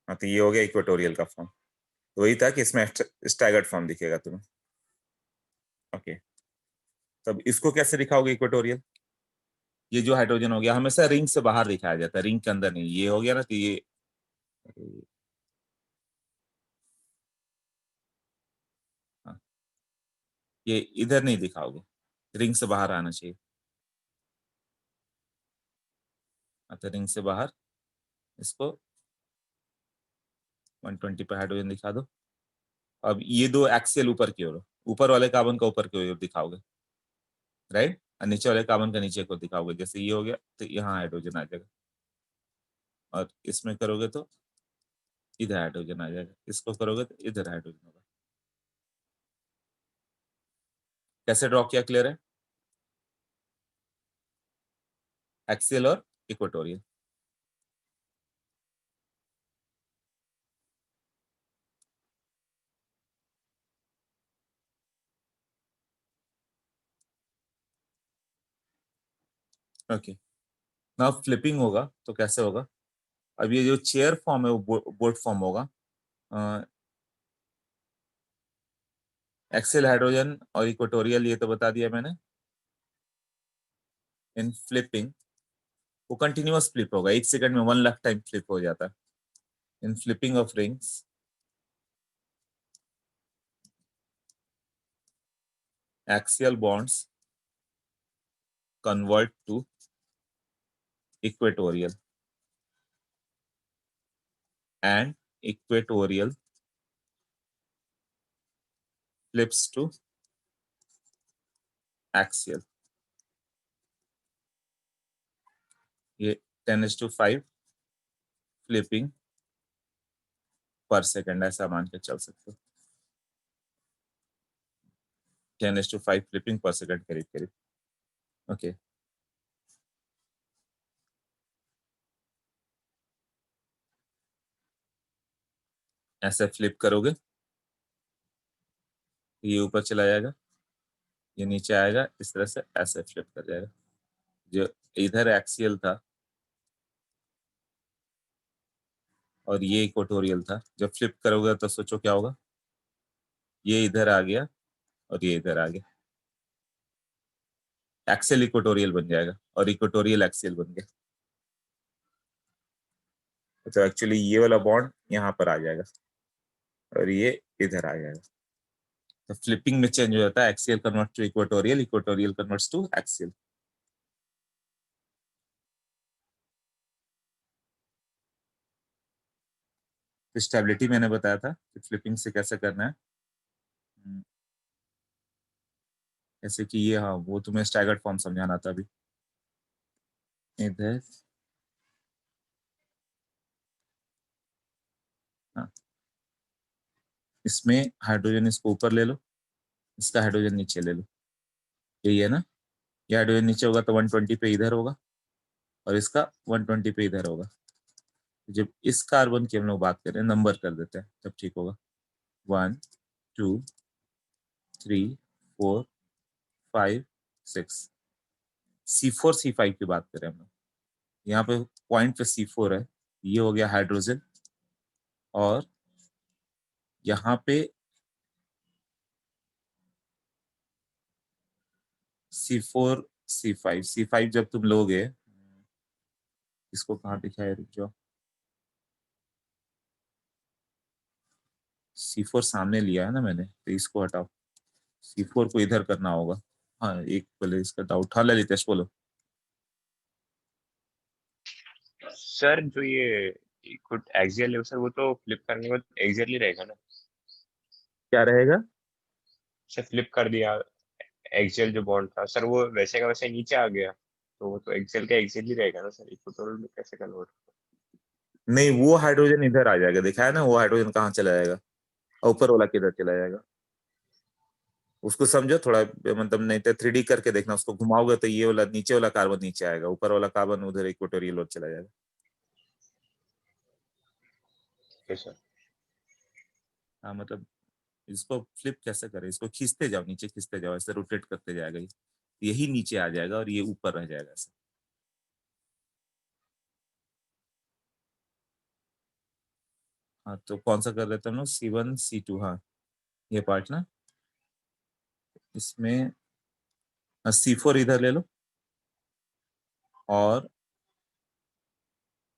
हाँ, तो ये हो गया इक्वेटोरियल का फॉर्म। तो वही था कि इसमें स्टैगर्ड फॉर्म दिखेगा तुम्हें। ओके, तब इसको कैसे दिखाओगे इक्वेटोरियल? ये जो हाइड्रोजन हो गया हमेशा रिंग से बाहर दिखाया जाता है, रिंग के अंदर नहीं। ये हो गया ना, तो ये हाँ, ये इधर नहीं दिखाओगे, रिंग से बाहर आना चाहिए। तो रिंग से बाहर इसको 120 पे हाइड्रोजन दिखा दो। अब ये दो एक्सियल ऊपर की ओर, ऊपर वाले कार्बन का ऊपर की ओर दिखाओगे, राइट, और नीचे वाले कार्बन का नीचे को दिखाओगे। जैसे ये हो गया तो यहाँ हाइड्रोजन आ जाएगा, और इसमें करोगे तो इधर हाइड्रोजन आ जाएगा, इसको करोगे तो इधर हाइड्रोजन होगा। कैसे ड्रॉ किया, क्लियर है? एक्सियल और इक्वेटोरियल। ओके, नाउ फ्लिपिंग होगा तो कैसे होगा? अब ये जो चेयर फॉर्म है वो बोट फॉर्म होगा। एक्सियल हाइड्रोजन और इक्वेटोरियल ये तो बता दिया मैंने। इन फ्लिपिंग वो कंटिन्यूअस फ्लिप होगा, 1 सेकंड में 1 लाख टाइम फ्लिप हो जाता है। In flipping of rings axial bonds convert to equatorial and equatorial flips to axial। ये 10⁵ फ्लिपिंग पर सेकंड ऐसा मान के चल सकते हो। 10⁵ फ्लिपिंग पर सेकंड करीब करीब। ओके, ऐसे फ्लिप करोगे ये ऊपर चला जाएगा, ये नीचे आएगा, इस तरह से ऐसे फ्लिप कर जाएगा। जो इधर एक्सियल था और ये इक्वेटोरियल था, जब फ्लिप करोगे तो सोचो क्या होगा, ये इधर आ गया और ये इधर आ गया, एक्सियल इक्वेटोरियल बन जाएगा और इक्वेटोरियल एक्सियल बन गया। तो एक्चुअली ये वाला बॉन्ड यहाँ पर आ जाएगा और ये इधर आ जाएगा। तो फ्लिपिंग में चेंज हो जाता है, axial convert to equatorial, equatorial converts to axial. तो स्टेबिलिटी मैंने बताया था कि फ्लिपिंग से कैसे करना है। जैसे कि ये, हाँ वो तुम्हें स्टैगर्ड फॉर्म समझाना था अभी। इधर हाँ, इसमें हाइड्रोजन इसको ऊपर ले लो, इसका हाइड्रोजन नीचे ले लो, यही है ना। ये हाइड्रोजन नीचे होगा तो 120 पे इधर होगा और इसका 120 पे इधर होगा। जब इस कार्बन की हम लोग बात करें, नंबर कर देते हैं तब ठीक होगा। 1 2 3 4 5 6। C4 C5 की बात करें हम लोग, यहाँ पे पॉइंट पे C4 है, ये हो गया हाइड्रोजन, और यहाँ पे C4 C5 जब तुम लोगे, इसको कहाँ दिखाया, रुक जाओ, C4 सामने लिया है ना मैंने, तो इसको हटाओ, C4 को इधर करना होगा। हाँ, एक पहले इसका डाउट। हाँ ललितेश बोलो। सर जो ये कुछ एक्सियल है सर, वो तो फ्लिप करने के बाद एक्सियली रहेगा ना? क्या रहेगा? सर फ्लिप कर दिया, एक्सियल जो बॉन्ड था सर वो वैसे का वैसे नीचे आ गया, तो वो तो एक्सियल का एक्सियल ही रहेगा ना सर, इक्वेटोरियल में कैसे कन्वर्ट? नहीं, वो हाइड्रोजन इधर आ जाएगा, दिखा है ना, वो हाइड्रोजन कहाँ चला जाएगा, और ऊपर वाला किधर चला जाएगा, उसको समझो थोड़ा, मतलब नहीं तो 3D करके देखना, उसको घुमाओगे तो ये वाला नीचे वाला कार्बन नीचे आएगा, ऊपर वाला कार्बन उधर इक्वेटोरियल ओर चला जाएगा। सर हाँ मतलब इसको फ्लिप कैसे करें, इसको खींचते जाओ, नीचे खींचते जाओ, ऐसे रोटेट करते जाएगा, यही नीचे आ जाएगा और ये ऊपर रह जाएगा ऐसे। हाँ तो कौन सा कर लेते हैं हम लोग, C1 C2, हाँ ये पार्ट ना, इसमें C4 इधर ले लो, और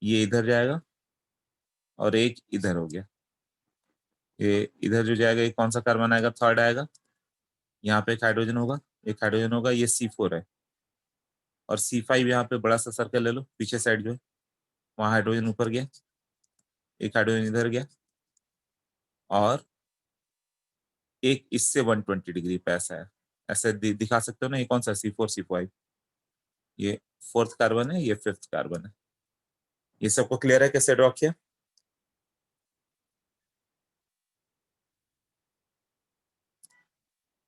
ये इधर जाएगा, और एक इधर हो गया, ये इधर जो जाएगा, ये कौन सा कार्बन आएगा, थर्ड आएगा, यहाँ पे एक हाइड्रोजन होगा, एक हाइड्रोजन होगा, ये C4 है, और C5 यहाँ पे बड़ा सा सर्कल ले लो, पीछे साइड जो है, वहाँ हाइड्रोजन ऊपर गया, एक हाइड्रोजन इधर गया, और एक इससे 120 डिग्री पे ऐसा है, ऐसे दिखा सकते हो ना, ये कौन सा C4 C5, ये फोर्थ कार्बन है, ये फिफ्थ कार्बन है। ये सबको क्लियर है कैसे ड्रॉ किया?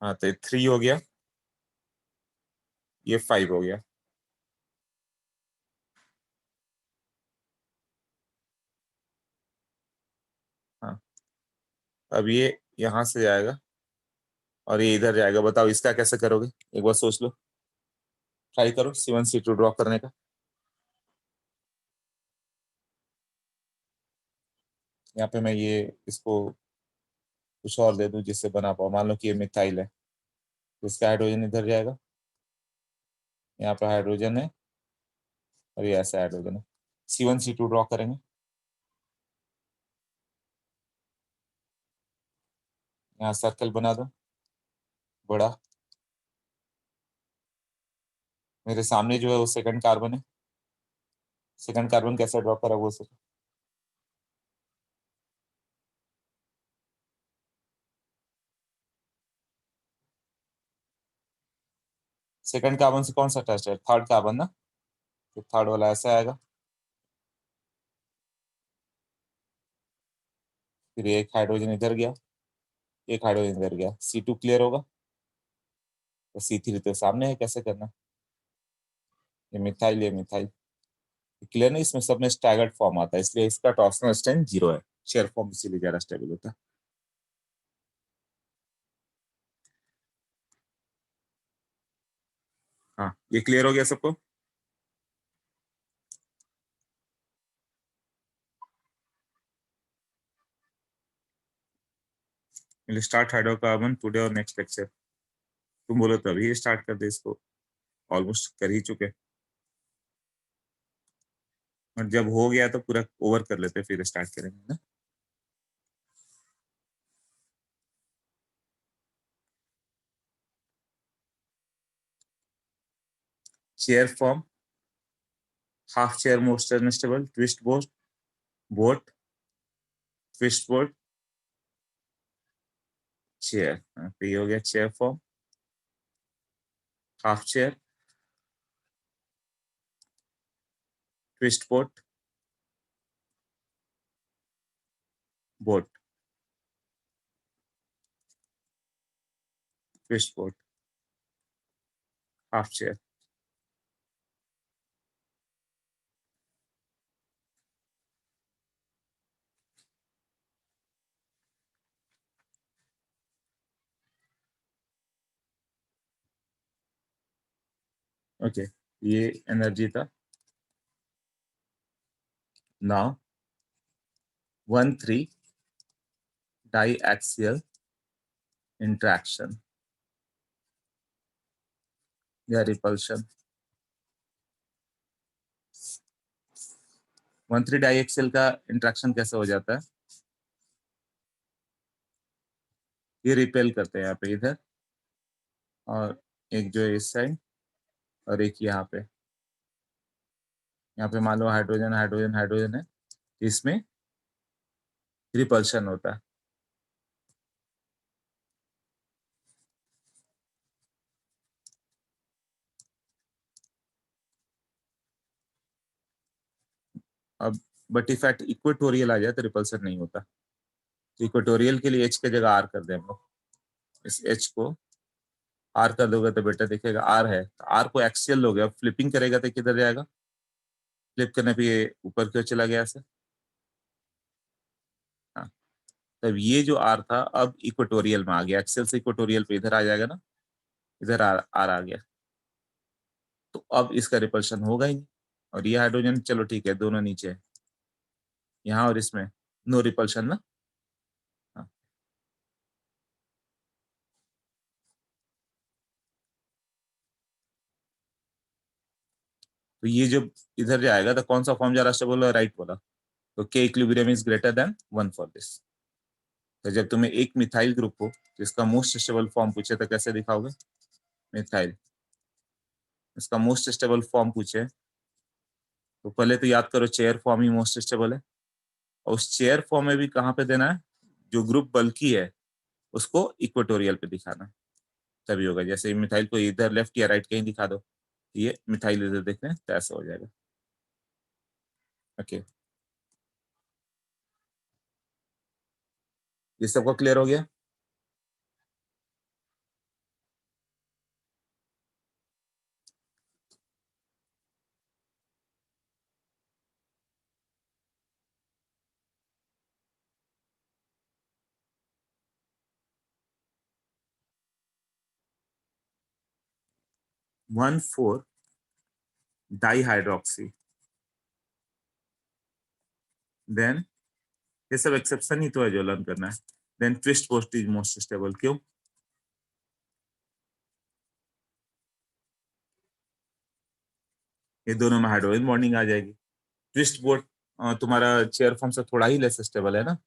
हाँ तो ये 3 हो गया, ये 5 हो गया। हाँ, अब ये यहाँ से जाएगा और ये इधर जाएगा, बताओ इसका कैसे करोगे, एक बार सोच लो, ट्राई करो C1 C2 ड्रॉ करने का। यहाँ पे मैं ये इसको कुछ और दे दूं जिससे बना पाओ, मान लो कि ये मिथाइल है, तो इसका हाइड्रोजन इधर जाएगा, यहाँ पे हाइड्रोजन है, और ये ऐसा हाइड्रोजन है, C1 C2 ड्रॉ करेंगे। यहाँ सर्कल बना दो बड़ा, मेरे सामने जो है वो सेकंड कार्बन है, सेकंड कार्बन कैसे ड्रॉ करा वो सोचो। सेकंड कार्बन से कौन सा अटैच है, थर्ड कार्बन ना, तो थर्ड वाला ऐसा आएगा, फिर एक हाइड्रोजन इधर गया, एक हाइड्रोजन इधर गया, C2 क्लियर होगा, तो C3 तो सामने है, कैसे करना, ये मिथाइल, ये मिथाइल, क्लियर नहीं, इसमें सब में स्टैगर्ड फॉर्म आता है, इसलिए इसका टॉर्सनल स्ट्रेंथ 0 है, शेयर फॉर्म इसीलिए ज्यादा स्टेबल होता है। हाँ ये क्लियर हो गया सबको? स्टार्ट हाइड्रोकार्बन टुडे और नेक्स्ट लेक्चर, तुम बोलो तो अभी स्टार्ट कर दे इसको, ऑलमोस्ट कर ही चुके, और जब हो गया तो पूरा ओवर कर लेते फिर स्टार्ट करेंगे ना। Chair form, half chair most unstable, twist boat, boat, twist boat, chair, तो ये हो गया chair form, half chair, twist boat, boat, twist boat, half chair. Okay, ये एनर्जी था। नाउ 1,3 डाईएक्सियल इंट्रैक्शन या रिपल्शन। 1,3 डाईएक्सियल का इंट्रैक्शन कैसे हो जाता है? ये रिपेल करते हैं यहाँ पे इधर, और एक जो है इस साइड, और एक यहाँ पे मान लो हाइड्रोजन हाइड्रोजन हाइड्रोजन है, इसमें रिपल्शन होता है। अब बट इफेक्ट इक्वेटोरियल आ जाए तो रिपल्सन नहीं होता। तो इक्वेटोरियल के लिए H की जगह R कर दें हम लोग। इस H को R कर दोगे तो बेटा दिखेगा R है, तो R को एक्सियल लोगे, अब फ्लिपिंग करेगा तो किधर जाएगा? फ्लिप करने पे ये ऊपर क्यों चला गया ऐसे? हाँ, तब ये जो R था अब इक्वेटोरियल में आ गया, एक्सियल से इक्वेटोरियल पे इधर आ जाएगा ना, इधर R आ गया, तो अब इसका रिपल्शन होगा ही नहीं। और ये हाइड्रोजन चलो ठीक है, दोनों नीचे है, यहाँ और इसमें नो रिपल्शन ना। हाँ, तो ये जब इधर जाएगा तो कौन सा फॉर्म जा रहा है? बोला राइट बोला, तो के equilibrium is greater then 1 for this. तो जब तुम्हें एक मिथाइल ग्रुप हो जिसका मोस्ट स्टेबल फॉर्म पूछे तो कैसे दिखाओगे? मिथाइल, इसका मोस्ट स्टेबल फॉर्म पूछे तो पहले तो याद करो चेयर फॉर्म ही मोस्ट स्टेबल है, और उस चेयर फॉर्म में भी कहाँ पे देना है? जो ग्रुप बल्कि है उसको इक्वेटोरियल पे दिखाना, तभी होगा। जैसे मिथाइल को इधर लेफ्ट या राइट कहीं दिखा दो, ये मिथाइल इधर देख रहे हैं तो ऐसा हो जाएगा। ओके, ये सबको क्लियर हो गया? वन फोर डाईहाइड्रोक्सी, देन ये सब एक्सेप्शन ही तो है जो लर्न करना है। Then twist post is most stable, क्यों? ये दोनों में हाइड्रोजन बॉन्डिंग आ जाएगी। ट्विस्ट बोर्ड तुम्हारा चेयर फॉर्म से थोड़ा ही लेस स्टेबल है ना,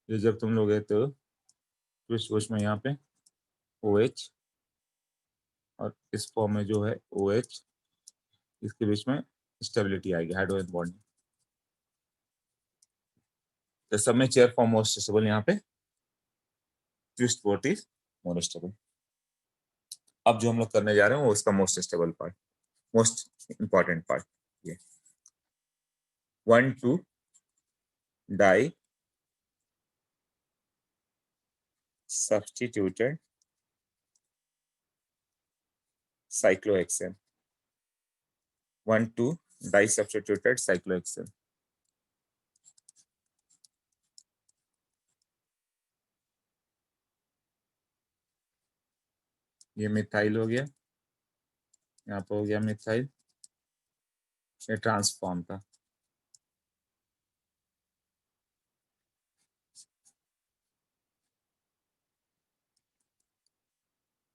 ये जब तुम लोग है तो ट्विस्ट बोर्ड में यहाँ पे OH और इस फॉर्म में जो है OH, इसके बीच में स्टेबिलिटी आएगी, हाइड्रोजन बॉन्डिंग। तो सब में चेयर फॉर्म मोस्ट स्टेबल, यहाँ पे twist board is more stable. अब जो हम लोग करने जा रहे हैं वो उसका most stable part, most important part, ये 1,2 di substituted cyclohexane, 1,2 di substituted cyclohexane. ये मिथाइल हो गया, यहाँ पे हो गया मिथाइल, ये ट्रांसफॉर्म था।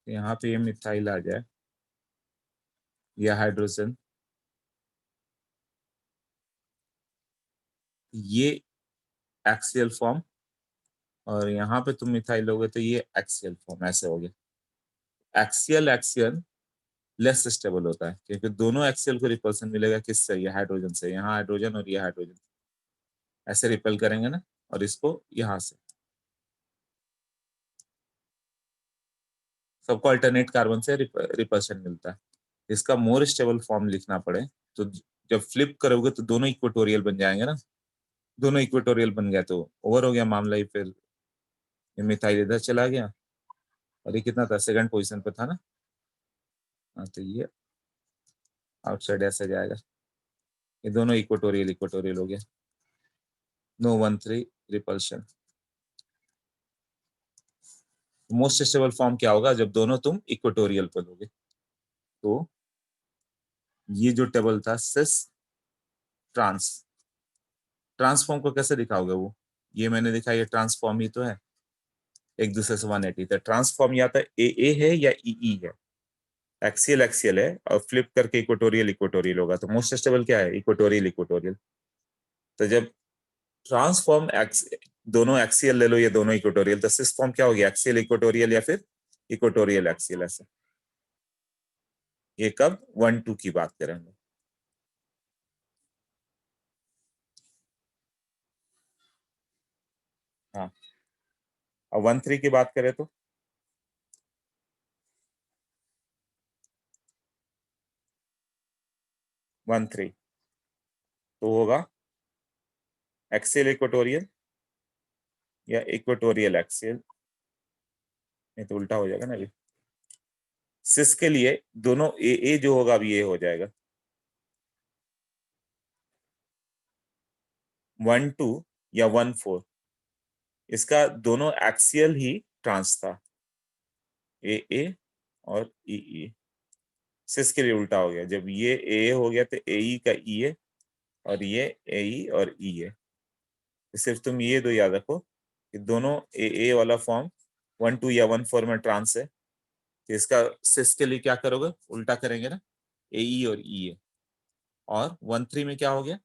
यहाँ पे ये मिथाइल आ जाए, ये हाइड्रोजन, ये एक्सियल फॉर्म, और यहाँ पे तुम मिथाइल लोगे तो ये एक्सियल फॉर्म, ऐसे हो गया। एक्सियल एक्सियल लेस स्टेबल होता है क्योंकि दोनों एक्सियल को रिपल्सन मिलेगा किससे? ये हाइड्रोजन से। यहाँ हाइड्रोजन और ये हाइड्रोजन ऐसे रिपेल करेंगे ना, और इसको यहाँ से सबको अल्टरनेट कार्बन से रिपल्शन मिलता है। इसका मोर स्टेबल फॉर्म लिखना पड़े तो जब फ्लिप करोगे तो दोनों इक्वेटोरियल बन जाएंगे ना, दोनों इक्वेटोरियल बन गया तो ओवर हो गया मामला ही। फिर ये मिथाइल इधर चला गया, और ये कितना था? सेकंड पोजीशन पे था ना। हाँ, तो ये आउटसाइड ऐसे जाएगा, ये दोनों इक्वेटोरियल इक्वेटोरियल हो गया। No 1-3 repulsion. Most stable form क्या होगा जब दोनों तुम इक्वेटोरियल पर लोगे। तो ये जो टेबल था सिस ट्रांस, ट्रांसफॉर्म को कैसे दिखाओगे? वो ये मैंने दिखा, ये ट्रांसफॉर्म ही तो है, एक दूसरे से 180। तो ट्रांसफॉर्म या तो ए है या ई है, एक्सियल एक्सियल है और फ्लिप करके इक्वेटोरियल इक्वेटोरियल होगा। तो मोस्ट स्टेबल क्या है? Equatorial equatorial. तो जब ट्रांसफॉर्म एक्स, दोनों एक्सियल ले लो या दोनों इक्वेटोरियल, तो सिस फॉर्म क्या होगी? एक्सियल इक्वेटोरियल या फिर इक्वेटोरियल एक्सियल। ऐसे ये कब 1-2 की बात करेंगे। हाँ, और 1-3 की बात करें तो 1-3 तो होगा एक्सियल इक्वेटोरियल या इक्वेटोरियल एक्सियल। नहीं तो उल्टा हो जाएगा ना। अभी सिस के लिए दोनों ए जो होगा अभी ये हो जाएगा 1-2 या 1-4। इसका दोनों एक्सियल ही ट्रांस था, ए और ई। सिस के लिए उल्टा हो गया, जब ये ए हो गया तो ए का ई है और ये ए और ई है। तो सिर्फ तुम ये दो याद रखो कि दोनों ए वाला फॉर्म 1-2 या 1-4 में ट्रांस है। तो इसका सिस के लिए क्या करोगे? उल्टा करेंगे ना, ए और ई है। और 1-3 में क्या हो गया?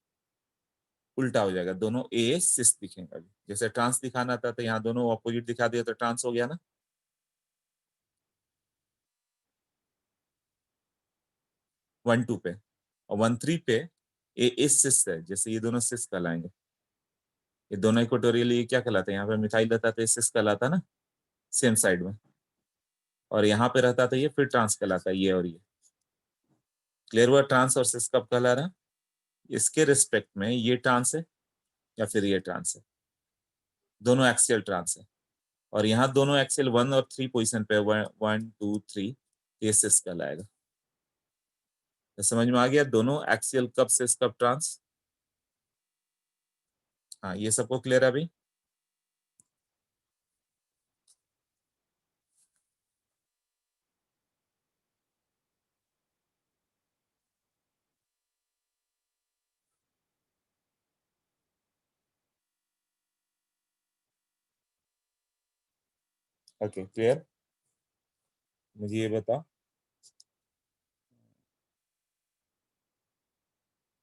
उल्टा हो जाएगा, दोनों ए सिस दिखेंगे। अभी जैसे ट्रांस दिखाना था तो यहाँ दोनों ऑपोजिट दिखा दिया तो ट्रांस हो गया ना। 1-2 पे और 1-3 पे ए सिस है, जैसे ये दोनों सिस कहलाएंगे। ये दोनों इक्वेटोरियल, ये क्या कहलाता है? यहाँ पे मिथाइल रहता तो ये सिस कहलाता ना, सेम साइड में। और यहाँ पे रहता तो ये फिर ट्रांस कहलाता है, ये और ये। क्लियर हुआ? ट्रांस और सिस कब कहला रहा है? इसके रिस्पेक्ट में ये ट्रांस है या फिर ये ट्रांस है, दोनों एक्सियल ट्रांस है। और यहाँ दोनों एक्सियल 1 और 3 पोजिशन पे 1-2-3, ये सिस कहलाएगा। तो समझ में आ गया दोनों एक्सियल कब सिस कब ट्रांस। हाँ, ये सबको क्लियर है अभी? Okay, clear. मुझे ये बता,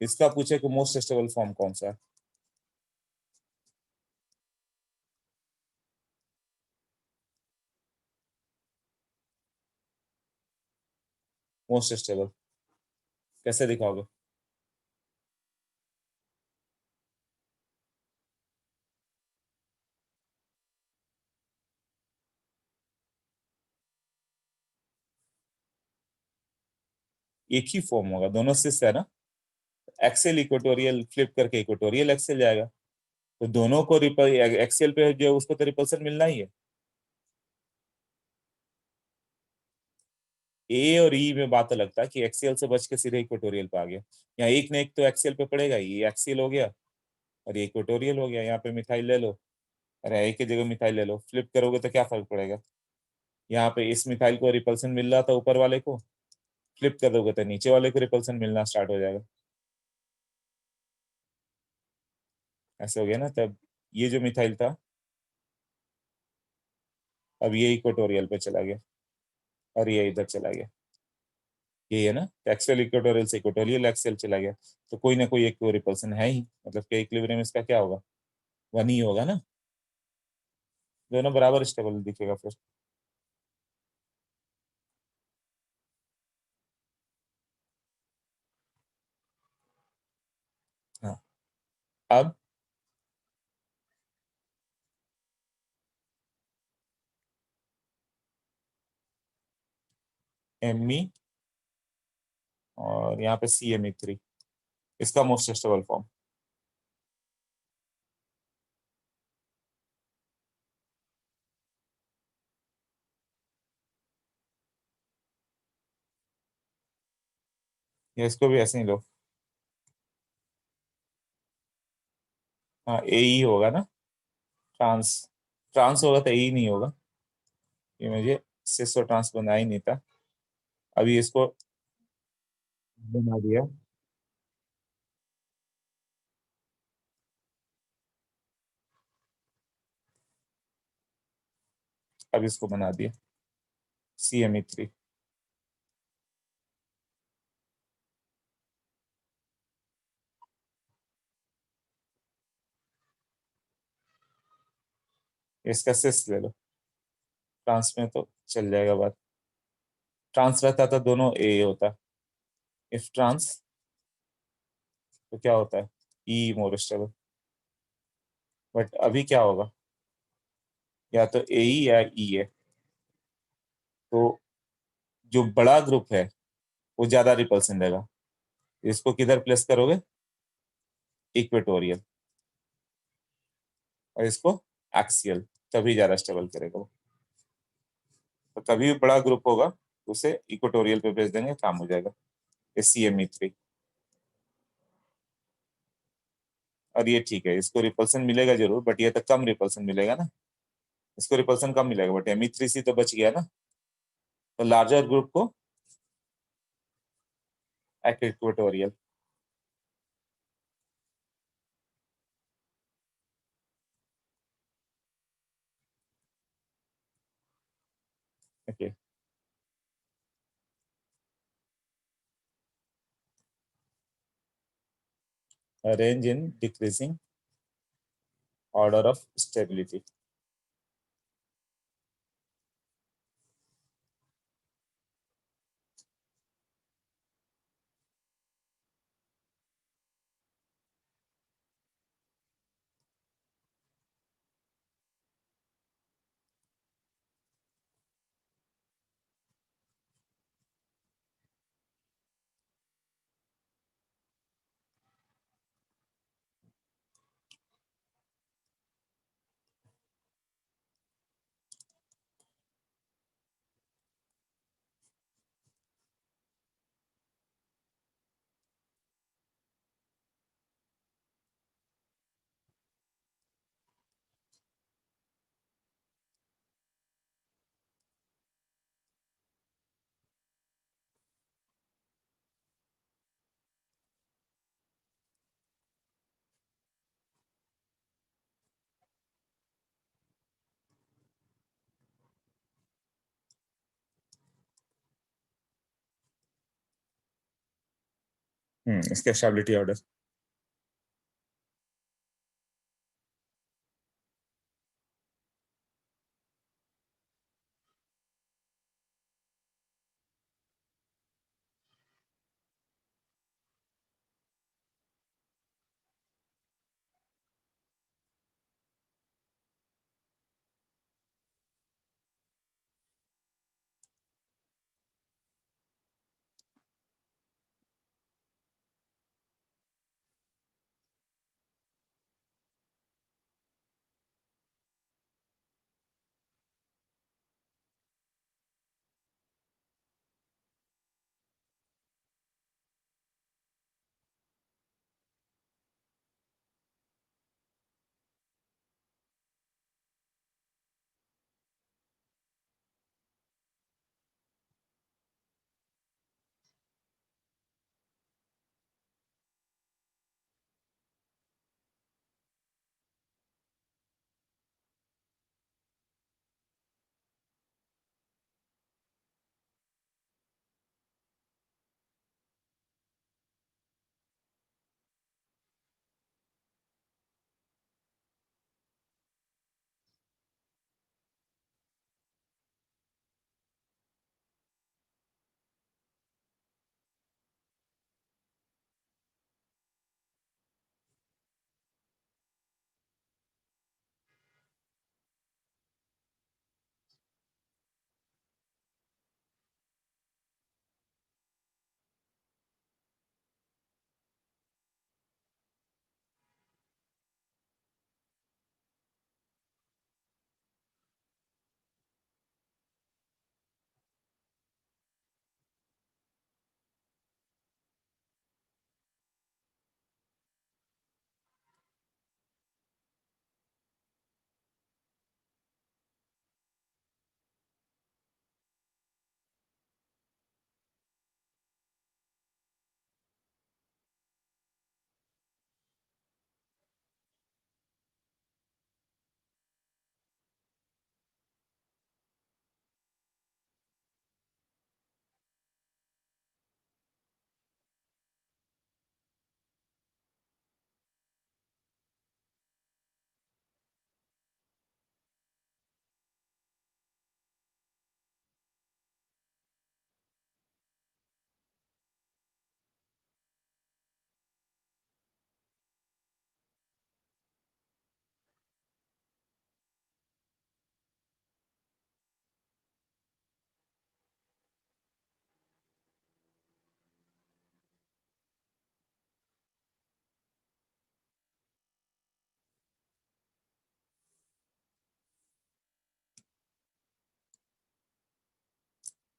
इसका पूछे कि मोस्ट स्टेबल फॉर्म कौन सा है? मोस्ट स्टेबल कैसे दिखाओगे? एक ही फॉर्म होगा, दोनों सिस है ना। एक्सेल इक्वेटोरियल फ्लिप करके इक्वेटोरियल एक्सेल जाएगा। तो दोनों को रिपल एक्सेल पे जो है उसको तो रिपल्सन मिलना ही है। ए और ई में बात अलग था कि एक्सेल से बच के सीधे इक्वेटोरियल पे आ गया। यहाँ एक ने एक तो एक्सेल पे पड़ेगा, ये एक्सेल हो गया और ये इक्वेटोरियल हो गया। यहाँ पे मिथाइल ले लो, अरे एक की जगह मिथाइल ले लो, फ्लिप करोगे तो क्या फर्क पड़ेगा? यहाँ पे इस मिथाइल को रिपल्सन मिल रहा था ऊपर वाले को, फ्लिप कर दोगे तो नीचे वाले को रिपल्सन मिलना स्टार्ट हो जाएगा। ऐसे हो गया ना। तब ये जो मिथाइल था अब ये इक्वेटोरियल पे चला गया और ये इधर चला गया, यही है ना। तो एक्सेल इक्वेटोरियल से इक्वेटोरियल एक्सेल चला गया। तो कोई ना कोई एक तो रिपल्सन है ही, मतलब के इक्विलिब्रियम इसका क्या होगा? 1 ही होगा ना। दोनों बराबर स्टेबल दिखेगा फिर। हाँ, अब Me और यहाँ पे CMe3, इसका मोस्ट स्टेबल फॉर्म। या इसको भी ऐसे ही लो, हाँ ए ही होगा ना, ट्रांस, ट्रांस होगा तो ए नहीं होगा, ये मुझे सिस और ट्रांस बना ही नहीं था, अभी इसको बना दिया। अब इसको बना दिया CME3। इसका सिस ले लो, ट्रांस में तो चल जाएगा बात, ट्रांस रहता तो दोनों ए होता, इफ ट्रांस तो क्या होता है ई मोर स्टेबल, बट अभी क्या होगा, या तो ए ई या ई है, तो जो बड़ा ग्रुप है वो ज्यादा रिपल्सन देगा, इसको किधर प्लेस करोगे, इक्वेटोरियल, और इसको एक्सियल, तभी ज्यादा स्टेबल करेगा वो, तो कभी भी बड़ा ग्रुप होगा तो उसे इक्वेटोरियल पे भेज देंगे, काम हो जाएगा, CME3। और ये ठीक है, इसको रिपल्सन मिलेगा जरूर, बट ये तो कम रिपल्सन मिलेगा ना, इसको रिपल्सन कम मिलेगा, बट Me3C तो बच गया ना, तो लार्जर ग्रुप को equatorial. Okay, arrange in decreasing order of stability. इसका स्टेबिलिटी ऑर्डर,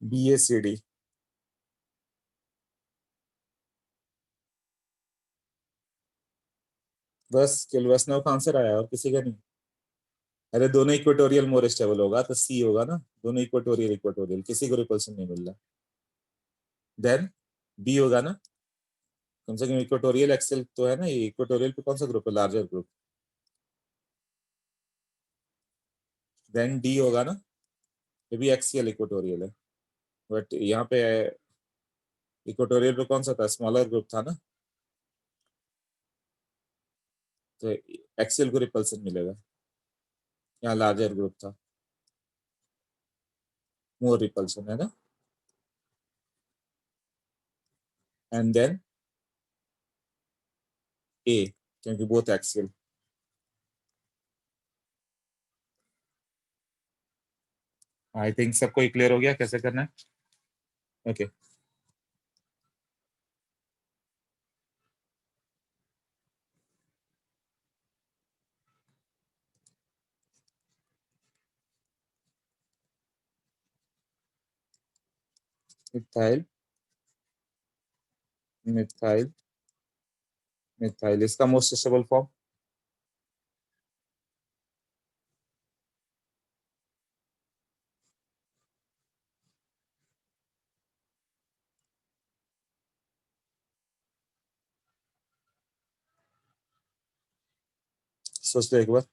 BACD बस केवल वैष्णव का आंसर आया और किसी का नहीं। अरे दोनों इक्वेटोरियल मोर स्टेबल होगा तो सी होगा ना, दोनों इक्वेटोरियल इक्वेटोरियल, किसी को रिपल्शन नहीं मिल रहा। देन बी होगा ना, कम से कम इक्वेटोरियल एक्सेल तो है ना, ये इक्वेटोरियल पे कौन सा ग्रुप है, लार्जर ग्रुप। देन डी होगा ना, ये भी एक्सियल इक्वेटोरियल है, बट यहाँ पे इक्वेटोरियल पे कौन सा था, स्मॉलर ग्रुप था ना, तो एक्सियल को रिपल्सन मिलेगा, यहाँ लार्जर ग्रुप था, मोर रिपल्सन है ना। एंड देन ए, क्योंकि बोथ एक्सियल। आई थिंक सबको क्लियर हो गया कैसे करना है। ओके मिथाइल मिथाइल मिथाइल, इसका मोस्ट स्टेबल फॉर्म सोच लो एक बार।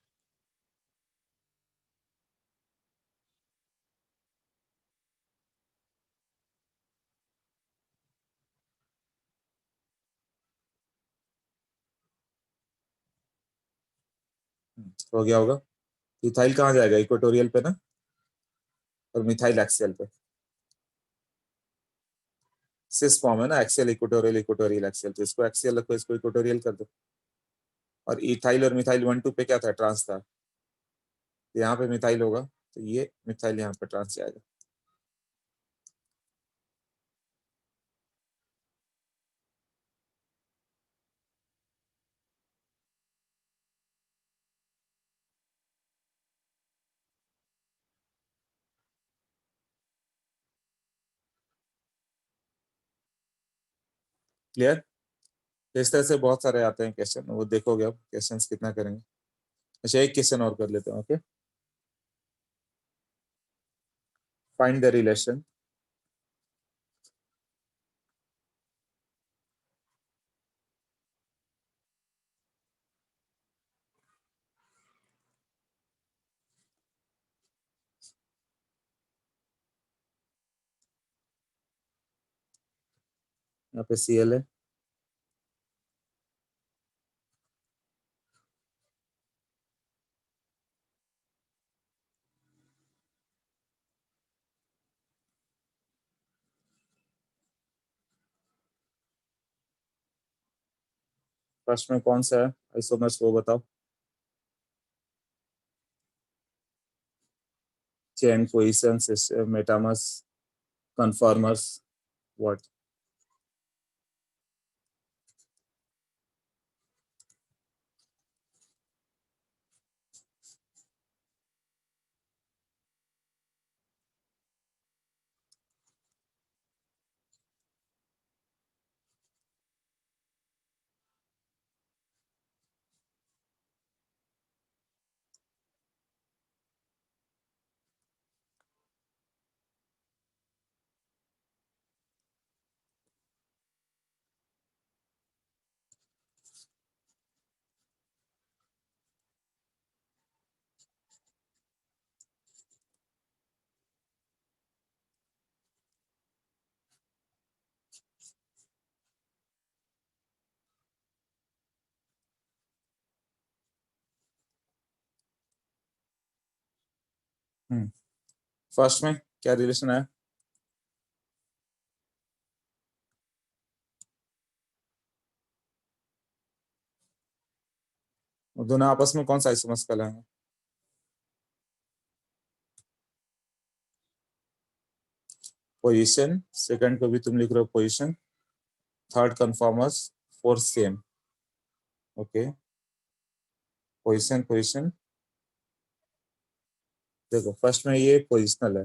हो गया होगा। इथाइल कहाँ जाएगा, इक्वेटोरियल पे ना, और मिथाइल एक्सियल पे। सिस फॉर्म है ना, एक्सियल इक्वेटोरियल इक्वेटोरियल एक्सियल, तो इसको एक्सियल रखो, इसको इक्वेटोरियल कर दो। और इथाइल और मिथाइल 1 2 पे क्या था, ट्रांस था, तो यहाँ पे मिथाइल होगा, तो ये मिथाइल यहाँ पे ट्रांस जाएगा। क्लियर। तो इस तरह से बहुत सारे आते हैं क्वेश्चन, वो देखोगे अब क्वेश्चन कितना करेंगे। अच्छा एक क्वेश्चन और कर लेते हैं। ओके, फाइंड द रिलेशन यहाँ पे Cl है, फर्स्ट में कौन सा है आइसोमर्स वो बताओ। Chain position, metamers, conformers, what. First में क्या रिलेशन है, वो दोनों आपस में कौन सा आइसोमर्स कहलाएंगे। पोजीशन, सेकंड को भी तुम लिख रहे हो position, third conformers, fourth same. Okay, position position, देखो फर्स्ट में ये पोजिशनल है,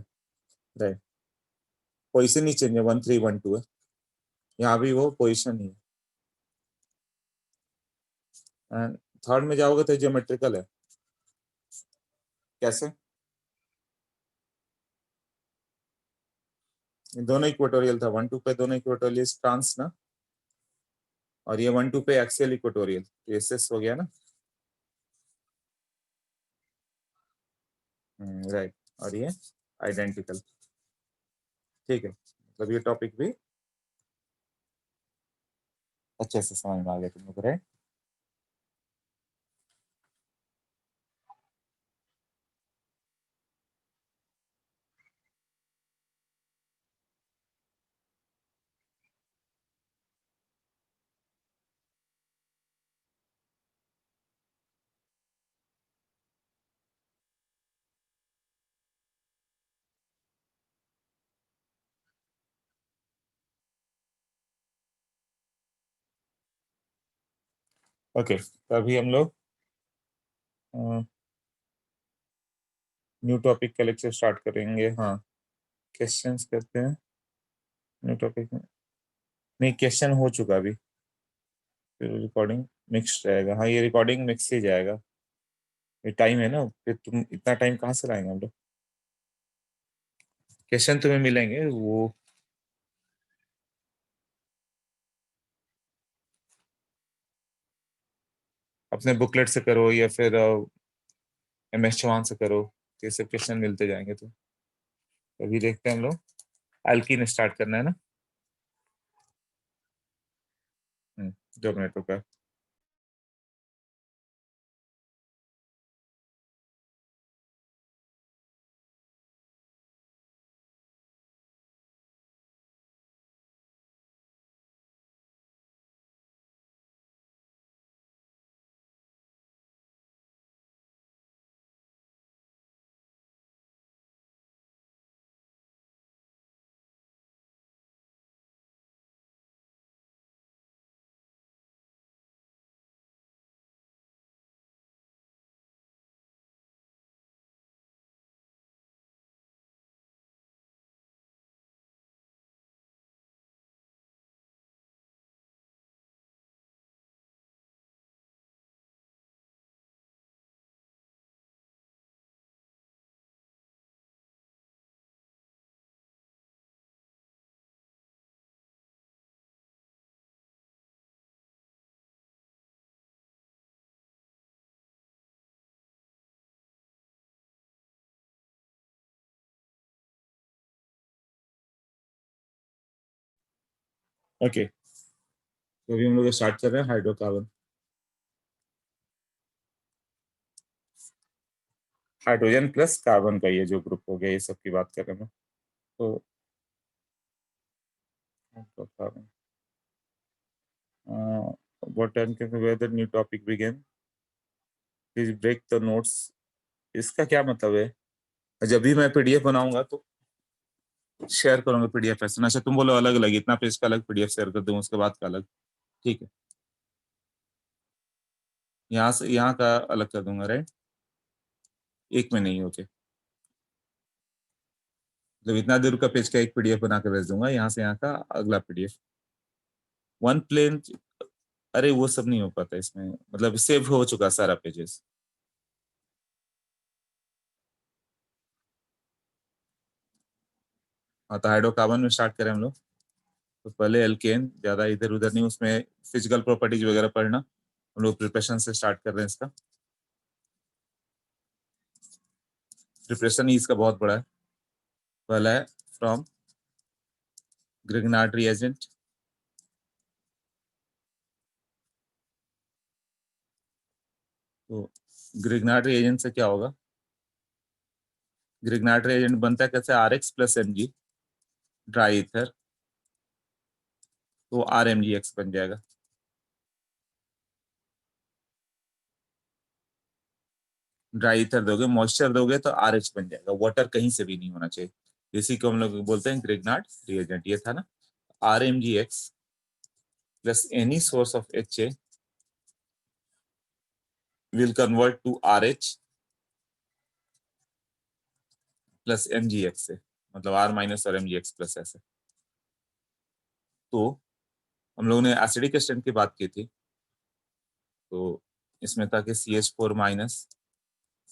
राइट, पोजीशन ही चेंज है, 1 3 1 2 है, यहाँ भी वो पोजीशन ही है। एंड थर्ड में जाओगे तो ज्योमेट्रिकल है। कैसे? ये दोनों इक्वेटोरियल था, 1 2 पे दोनों इक्वेटोरियल ट्रांस ना, और ये 1 2 पे एक्सियल इक्वेटोरियल, तो एसएस हो गया ना। राइट, और ये आइडेंटिकल। ठीक है, मतलब ये टॉपिक भी अच्छे से समझ में आ गया तुम लोग, राइट। ओके, तो अभी हम लोग न्यू टॉपिक का लेक्चर स्टार्ट करेंगे। हाँ, क्वेश्चंस करते हैं न्यू टॉपिक में। नहीं, क्वेश्चन हो चुका अभी, फिर रिकॉर्डिंग मिक्स रहेगा। हाँ, ये रिकॉर्डिंग मिक्स ही जाएगा, ये टाइम है ना, फिर तुम इतना टाइम कहाँ से लाएंगे हम लोग। क्वेश्चन तुम्हें मिलेंगे, वो अपने बुकलेट से करो या फिर MS चौहान से करो, तो ये सब क्वेश्चन मिलते जाएंगे। तो अभी देखते हैं हम लोग, एल्कीन स्टार्ट करना है ना। 2 मिनट रुका। ओके, तो अभी हम लोग स्टार्ट कर रहे हैं हाइड्रोकार्बन। हाइड्रोजन प्लस कार्बन का ये जो ग्रुप हो गया, ये सब की बात कर रहे हैं हम। तो hydrocarbon, what time can where the new topic begin, please break the notes। इसका क्या मतलब है? जब भी मैं PDF बनाऊंगा तो शेयर करूंगा PDF ऐसे। अच्छा, तुम बोलो अलग अलग, इतना पेज का अलग PDF शेयर कर दूं, उसके बाद का अलग। ठीक है, यहाँ से यहाँ का अलग कर दूंगा, राइट। एक में नहीं होके, मतलब इतना दूर का पेज का एक PDF बना के भेज दूंगा, यहाँ से यहाँ का अगला PDF। वन प्लेन, अरे वो सब नहीं हो पाता इसमें, मतलब सेव हो चुका सारा पेजेस। हाँ, तो हाइड्रोकार्बन में स्टार्ट करें हम लोग। तो पहले एल्केन, ज्यादा इधर उधर नहीं, उसमें फिजिकल प्रॉपर्टीज वगैरह पढ़ना। हम लोग प्रिपरेशन से स्टार्ट कर रहे हैं इसका। प्रिपरेशन ही इसका बहुत बड़ा है। पहला है फ्रॉम ग्रिग्नार्ड रिएजेंट। तो ग्रिग्नार्ड रिएजेंट से क्या होगा? ग्रिग्नार्ड रिएजेंट बनता है कैसे? RX plus Mg dry ether, तो RMgX बन जाएगा। ड्राई ईथर दोगे, मॉइस्चर दोगे तो RH बन जाएगा। वाटर कहीं से भी नहीं होना चाहिए, इसी को हम लोग बोलते हैं ग्रिग्नार्ड रिएजेंट। ये था ना, RMgX plus any source of HA will convert to RH plus MgX से। मतलब R माइनस और MgX प्लस ऐसे। तो हम लोगों ने एसिडिक स्ट्रेंथ की बात की थी, तो इसमें था कि CH4 minus,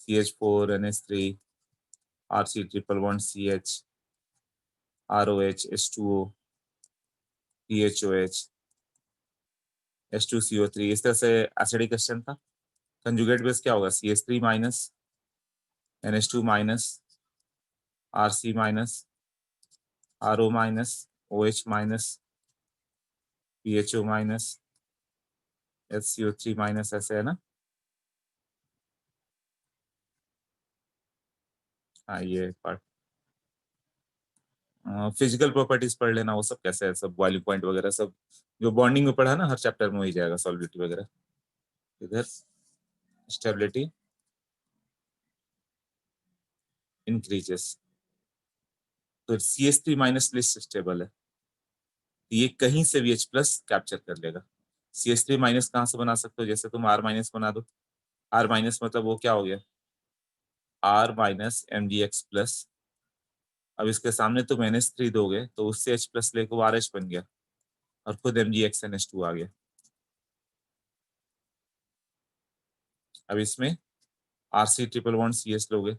CH4 NH3 RC triple bond CH ROH H2O PHOH H2CO3, इस तरह से एसिडिक स्ट्रेंथ था। कंजुगेट बेस क्या होगा? CH3 minus NH2 minus RC minus RO minus OH minus PHO minus HCO3 minus, ऐसे है ना। हाँ ये पार्ट फिजिकल प्रॉपर्टीज पढ़ लेना, वो सब कैसे है, सब बॉइलिंग पॉइंट वगैरह सब जो बॉन्डिंग में पढ़ा ना, हर चैप्टर में हो ही जाएगा, सॉल्युबिलिटी वगैरह। इधर स्टेबिलिटी इंक्रीजेस, तो CH3 माइनस लिस्ट स्टेबल है, ये कहीं से भी H प्लस कैप्चर कर लेगा। CH3 माइनस कहाँ से बना सकते हो? जैसे तुम R माइनस बना दो, R माइनस मतलब वो क्या हो गया? R minus MgX plus. अब इसके सामने तुम NH3 दोगे तो उससे H प्लस लेके वो RH बन गया और खुद MgX NH2 आ गया। अब इसमें RC ट्रिपल बॉन्ड CH लोगे,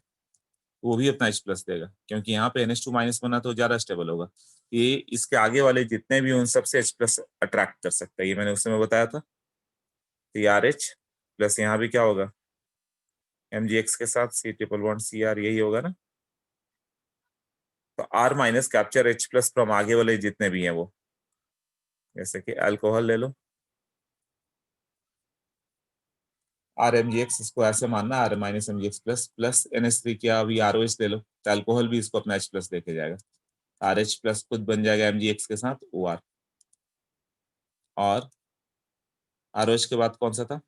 वो भी अपना H प्लस देगा, क्योंकि यहाँ पे NH2 माइनस बना तो ज्यादा स्टेबल होगा। ये इसके आगे वाले जितने भी उन सबसे H प्लस अट्रैक्ट कर सकता है, ये मैंने उस समय बताया था। तो RH प्लस यहाँ भी क्या होगा? MgX के साथ C ट्रिपल बॉन्ड CR, यही होगा ना। तो R minus capture H plus from आगे वाले जितने भी हैं वो, जैसे कि अल्कोहल ले लो, RMgX इसको ऐसे मानना, R minus MgX plus plus NH3 क्या, अभी ROH ले लो, तो अल्कोहल भी इसको अपना H प्लस लेके जाएगा, RH प्लस खुद बन जाएगा MgX के साथ OR, और ROH के बाद कौन सा था?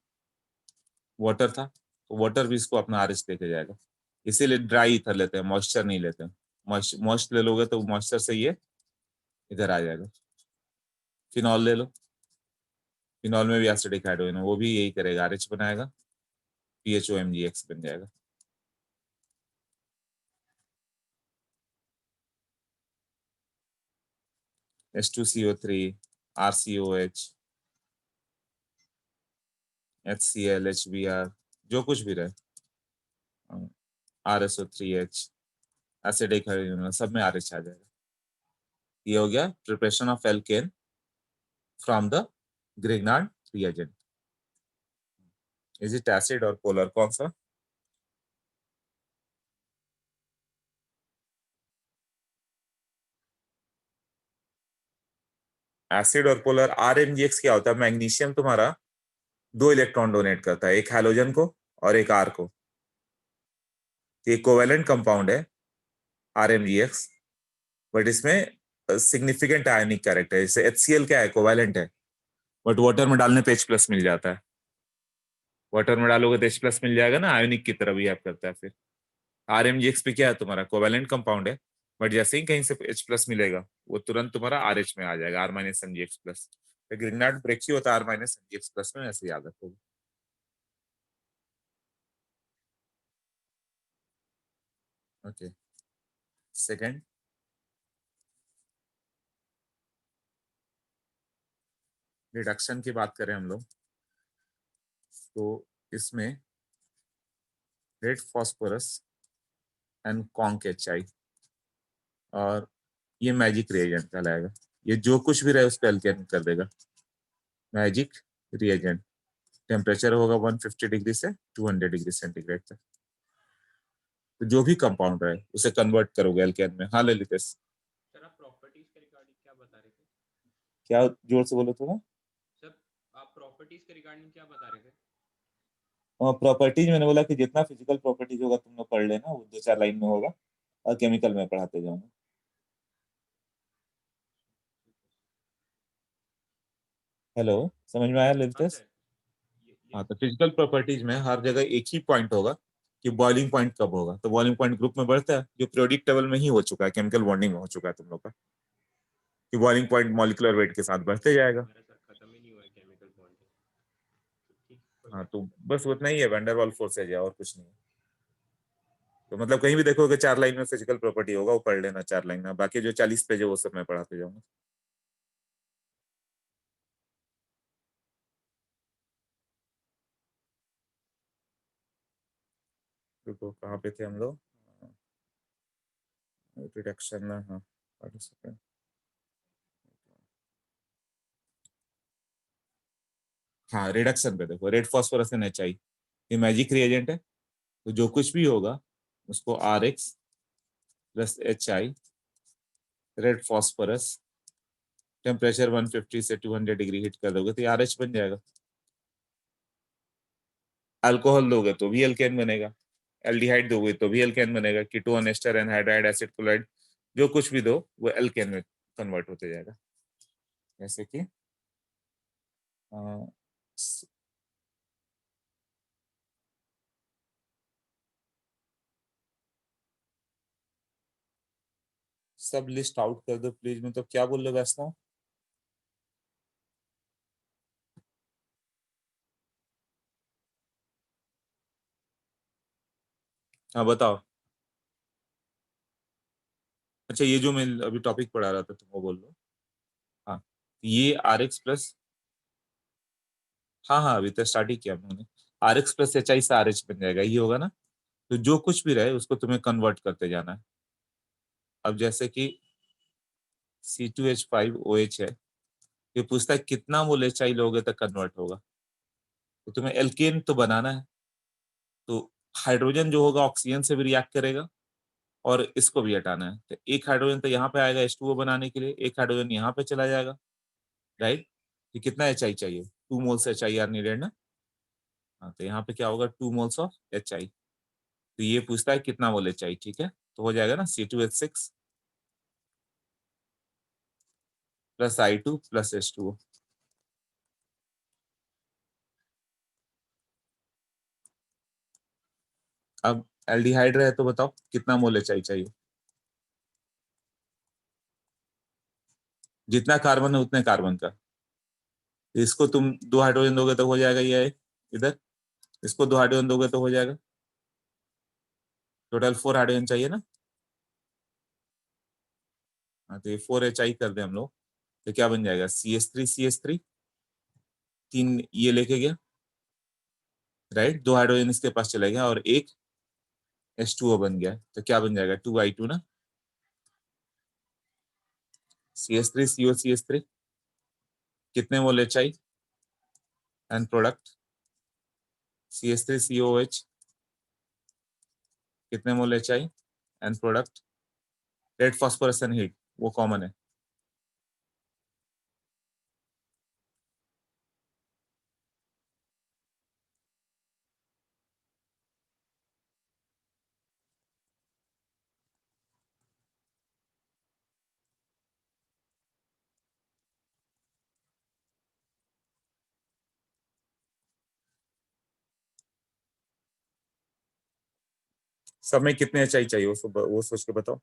वाटर था, तो वाटर भी इसको अपना RH लेके जाएगा। इसीलिए ड्राई ईथर लेते हैं, मॉइस्चर नहीं लेते हैं। मॉइस्ट ले लोगे तो मॉइस्चर से ये इधर आ जाएगा। फिनॉल ले लो, फिनॉल में भी एसिडिक हाइड्रोजन है, वो भी यही करेगा, RH बनाएगा, PHO MgX बन जाएगा। H2CO3 RCOH HCl HBr, जो कुछ भी रहे, RSO3H एसिडिक हाइड्रोजन सब में RH आ जाएगा। ये हो गया preparation of alkene from the Grignard reagent. Is it acid और पोलर, कौन सा? एसिड और पोलर। RMgX क्या होता है? मैग्नीशियम तुम्हारा 2 इलेक्ट्रॉन डोनेट करता है, एक हैलोजन को और एक R को। ये कोवेलेंट कंपाउंड है RMgX, बट इसमें सिग्निफिकेंट आयनिक कैरेक्टर है। जैसे HCl क्या है? कोवेलेंट है, बट वाटर में डालने पे H प्लस मिल जाता है। वाटर में डालोगे तो H प्लस मिल जाएगा ना, आयनिक की तरह बिहेव करता है। फिर RMgX पे क्या है? तुम्हारा कोवेलेंट कंपाउंड है, बट जैसे ही कहीं से H प्लस मिलेगा वो तुरंत तुम्हारा RH में आ जाएगा, R minus MgX plus. Grignard break ही होता है R माइनस MgX प्लस में, ऐसे याद रखोगे। ओके, सेकंड रिडक्शन की बात करें हम लोग, तो इसमें red phosphorus and conc HI, और ये मैजिक रिएजेंट कहलाएगा। ये जो कुछ भी रहे उस पर एल्केन कर देगा, मैजिक रिएजेंट। टेम्परेचर होगा 150 डिग्री से 200 डिग्री सेंटीग्रेड तक। तो जो भी कंपाउंड रहे उसे कन्वर्ट करोगे एल्केन में। हाँ ललितेश, सर आप प्रॉपर्टीज के रिगार्डिंग क्या बता रहे थे? क्या जोर से बोलो तुम? सर आप प्रॉपर्टीज के रिगार्डिंग क्या बता रहे थे? प्रॉपर्टीज मैंने बोला कि जितना फिजिकल प्रॉपर्टीज होगा तुम लोग पढ़ लेना, वो 2-4 लाइन में होगा, और केमिकल में पढ़ाते जाऊंगा। हेलो, समझ में आया हाँ ललितेश? सर, ये हाँ, तो फिजिकल प्रॉपर्टीज में हर जगह एक ही पॉइंट होगा कि बॉइलिंग पॉइंट कब होगा। तो बॉइलिंग पॉइंट ग्रुप में बढ़ता है जो पीरियोडिक टेबल में ही हो चुका है, केमिकल बॉन्डिंग में हो चुका है तुम लोग का, कि बॉइलिंग पॉइंट मॉलिक्यूलर वेट के साथ बढ़ते जाएगा। मेरा सर खत्म ही नहीं हुआ है केमिकल बॉन्डिंग। ठीक, कोई हाँ, बात तो नहीं सर। बस उतना ही है, वैन डर वाल्स फोर्सेज है और कुछ नहीं है। तो मतलब कहीं भी देखोगे 4 लाइन में फिजिकल प्रॉपर्टी होगा, वो पढ़ लेना 4 लाइन में, बाकी जो 40 पेज है वो सब मैं पढ़ाते जाऊंगा। देखो कहाँ पे थे हम लोग, रिडक्शन में, हाँ participant। हाँ रिडक्शन पे देखो, red phosphorus and H I, ये मैजिक रिएजेंट है, तो जो कुछ भी होगा उसको R X plus H I red phosphorus temperature 150 से 200 डिग्री हीट कर दोगे तो आर एच बन जाएगा। अल्कोहल दोगे तो भी एल्केन बनेगा, एल्डिहाइड दोगे तो भी एल्केन बनेगा, ketone ester anhydride acid chloride जो कुछ भी दो वो एल्केन में कन्वर्ट होते जाएगा। जैसे कि स- सब लिस्ट आउट कर दो प्लीज, मैं तो क्या बोल रहे व्यस्त हूँ। हाँ बताओ। अच्छा ये जो मैं अभी टॉपिक पढ़ा रहा था तुम वो बोल लो। हाँ ये आर एक्स प्लस, हाँ हाँ अभी तो स्टार्ट ही किया मैंने, R X plus H I से आर एच बन जाएगा, ये होगा ना। तो जो कुछ भी रहे उसको तुम्हें कन्वर्ट करते जाना है। अब जैसे कि C2H5OH है, ये पूछता है कितना मोल एच आई लोगे तक कन्वर्ट होगा, तो तुम्हें एल्केन तो बनाना है। तो हाइड्रोजन जो होगा ऑक्सीजन से भी रिएक्ट करेगा और इसको भी हटाना है, तो एक हाइड्रोजन तो यहाँ पे आएगा H2O बनाने के लिए, एक हाइड्रोजन यहाँ पे चला जाएगा, राइट। तो कितना एच आई चाहिए, 2 moles H I R needed ना। हाँ तो यहाँ पे क्या होगा, 2 मोल्स ऑफ एच आई। तो ये पूछता है कितना मोल एच आई, ठीक है, तो हो जाएगा ना C2H6 plus I2 plus H2O। अब एल्डिहाइड रहे तो बताओ कितना मोल एच आई चाहिए, जितना कार्बन है उतने कार्बन का। इसको तुम 2 हाइड्रोजन दोगे तो हो जाएगा ये इधर, इसको 2 हाइड्रोजन दोगे तो हो जाएगा, टोटल 4 हाइड्रोजन चाहिए ना। हाँ तो ये 4H कर दे हम लोग, तो क्या बन जाएगा CH3 तीन ये लेके गया, राइट, 2 हाइड्रोजन इसके पास चले गया और एक H2O बन गया, तो क्या बन जाएगा 2I2 ना। CH3CO CH3 कितने mole H I and product CH3COH कितने mole H I and product, red phosphorus and heat वो कॉमन है। सब में कितने एच आई चाहिए वो सोच के बताओ।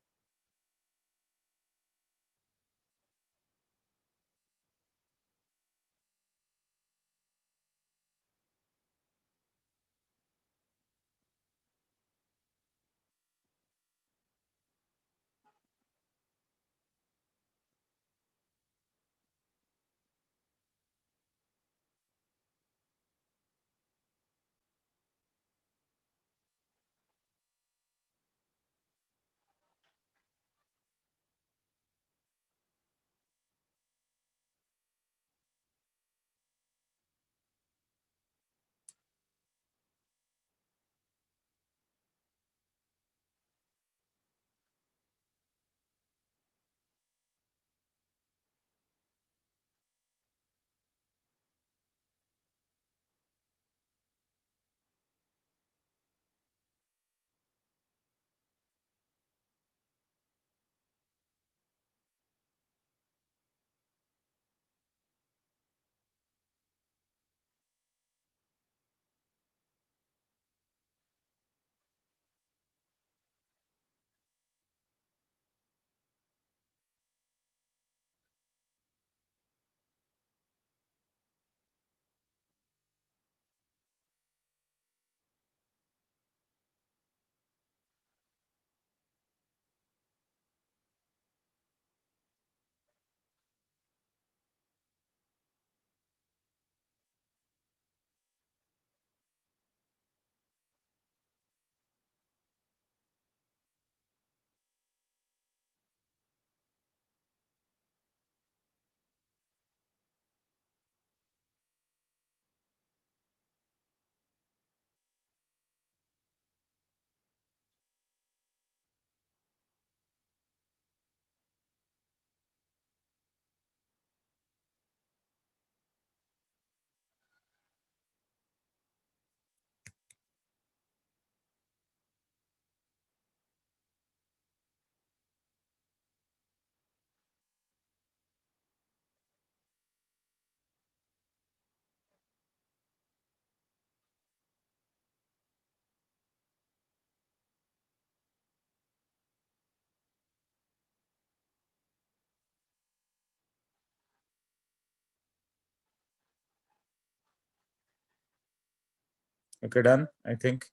Okay, done, I think.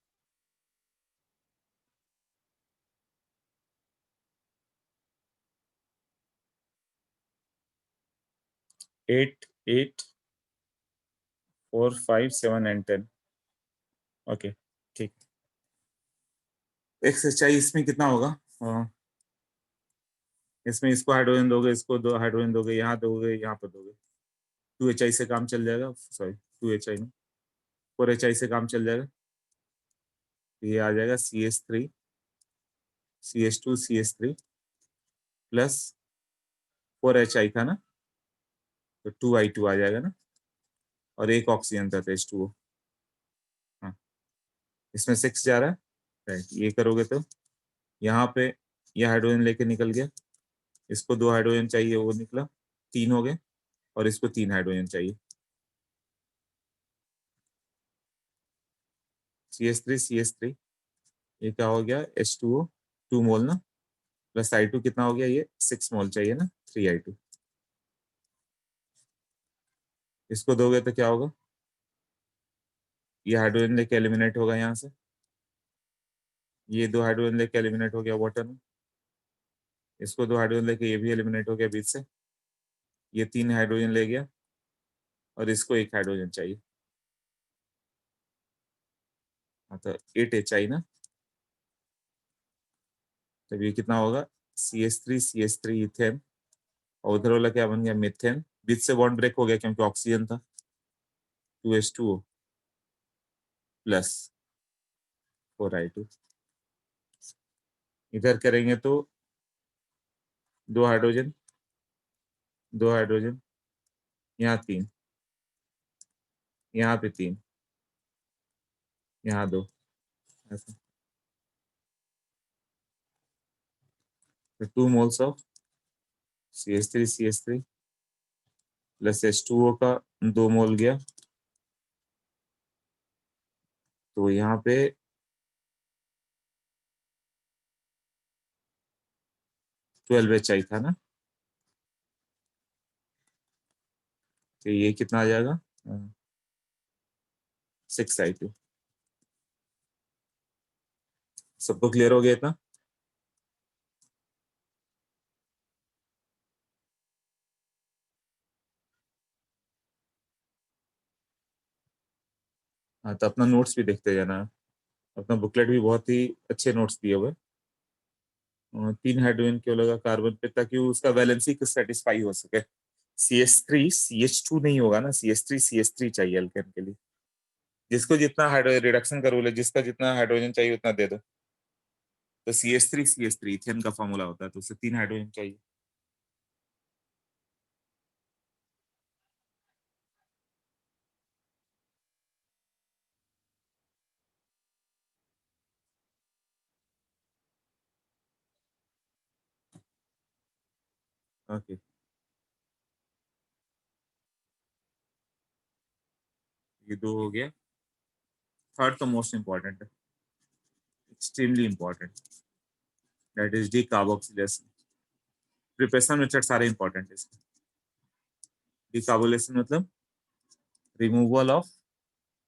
Eight, 4, 5, 7 and 10. Okay, ठीक। एक्सरसाइज इसमें कितना होगा? इसमें इसको हाइड्रोजन दोगे, इसको दो हाइड्रोजन दोगे, यहाँ दोगे, यहाँ पर दोगे, 2HI से काम चल जाएगा। सॉरी, 2HI नहीं, 4HI से काम चल जाएगा। ये आ जाएगा CH3 CH2 CH3 plus 4HI था ना, तो 2I2 आ जाएगा ना, और एक ऑक्सीजन था, तो H2O। हाँ, इसमें 6 जा रहा है, राइट। ये करोगे तो यहाँ पे ये हाइड्रोजन लेके निकल गया, इसको 2 हाइड्रोजन चाहिए, वो निकला, 3 हो गए, और इसको 3 हाइड्रोजन चाहिए। CH3 ये क्या हो गया? H2O 2 मोल ना, प्लस I2 कितना हो गया? ये 6 मोल चाहिए ना, 3I2। इसको दोगे तो क्या होगा? ये हाइड्रोजन लेके एलिमिनेट होगा यहाँ से, ये 2 हाइड्रोजन लेके एलिमिनेट हो गया वाटर में, इसको 2 हाइड्रोजन लेके ये भी एलिमिनेट हो गया बीच से, ये 3 हाइड्रोजन ले गया, और इसको 1 हाइड्रोजन चाहिए। हाँ, तो 8HI ना, तब ये कितना होगा? CH3 इथेन, और उधर वाला क्या बन गया? मीथेन। बीच से बॉन्ड ब्रेक हो गया क्योंकि ऑक्सीजन था, 2H2O प्लस 4I2। इधर करेंगे तो 2 हाइड्रोजन, 2 हाइड्रोजन, यहाँ 3, यहाँ पे 3, यहाँ 2, ऐसा। तो 2 moles of CH3 plus H2O का 2 मोल गया, तो यहाँ पे 12HI था ना, तो ये कितना आ जाएगा? 6I2। सबको क्लियर हो गया इतना? हाँ, तो अपना नोट्स भी देखते जाना, अपना बुकलेट भी बहुत ही अच्छे नोट्स दिए हुए। 3 हाइड्रोजन क्यों लगा कार्बन पे? ताकि उसका वैलेंसी को सेटिस्फाई हो सके। CH3 CH2 नहीं होगा ना, CH3 चाहिए अल्केन के लिए। जिसको जितना हाइड्रोजन रिडक्शन का रूल है, जिसका जितना हाइड्रोजन चाहिए उतना दे दो। तो CH3 इथेन का फॉर्मूला होता है, तो उससे 3 हाइड्रोजन चाहिए। ओके, ये 2 हो गया। थर्ड तो मोस्ट इंपॉर्टेंट है, extremely important, that is decarboxylation. Preparation method सारे इंपॉर्टेंट है इसके। डीकार्बोक्सिलेशन मतलब रिमूवल ऑफ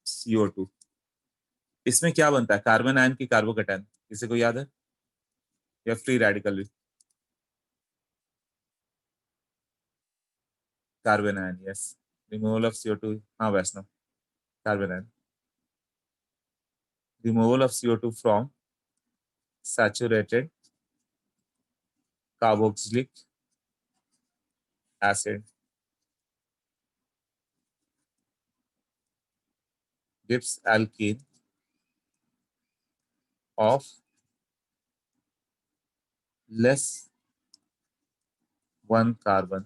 CO2। इसमें क्या बनता है? कार्बन आयन की कार्बोकैटायन, किसी को याद है? या free radical? Carbon ion, yes. Removal of CO2, हाँ Vaishnav, carbon ion. Removal of CO2 from saturated carboxylic acid gives alkene of less 1 carbon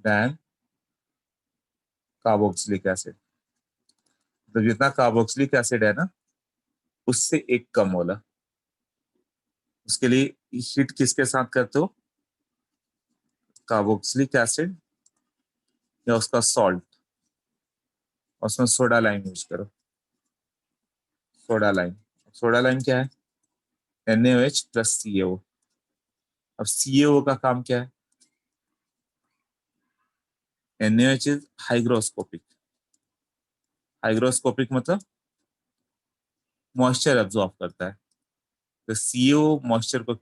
than carboxylic acid. तो जितना कार्बोक्सिलिक एसिड है ना, उससे 1 कम होला। उसके लिए हीट किसके साथ करते हो? कार्बोक्सिलिक एसिड या उसका सॉल्ट, उसमें सोडा लाइम यूज करो। सोडा लाइम, सोडा लाइम क्या है? NaOH plus CaO। अब CaO का काम क्या है? NaOH इज हाइग्रोस्कोपिक, हाइग्रोस्कोपिक मतलब मॉइस्चर एब्जॉर्ब करता है, तो सीओ मॉइस्चर को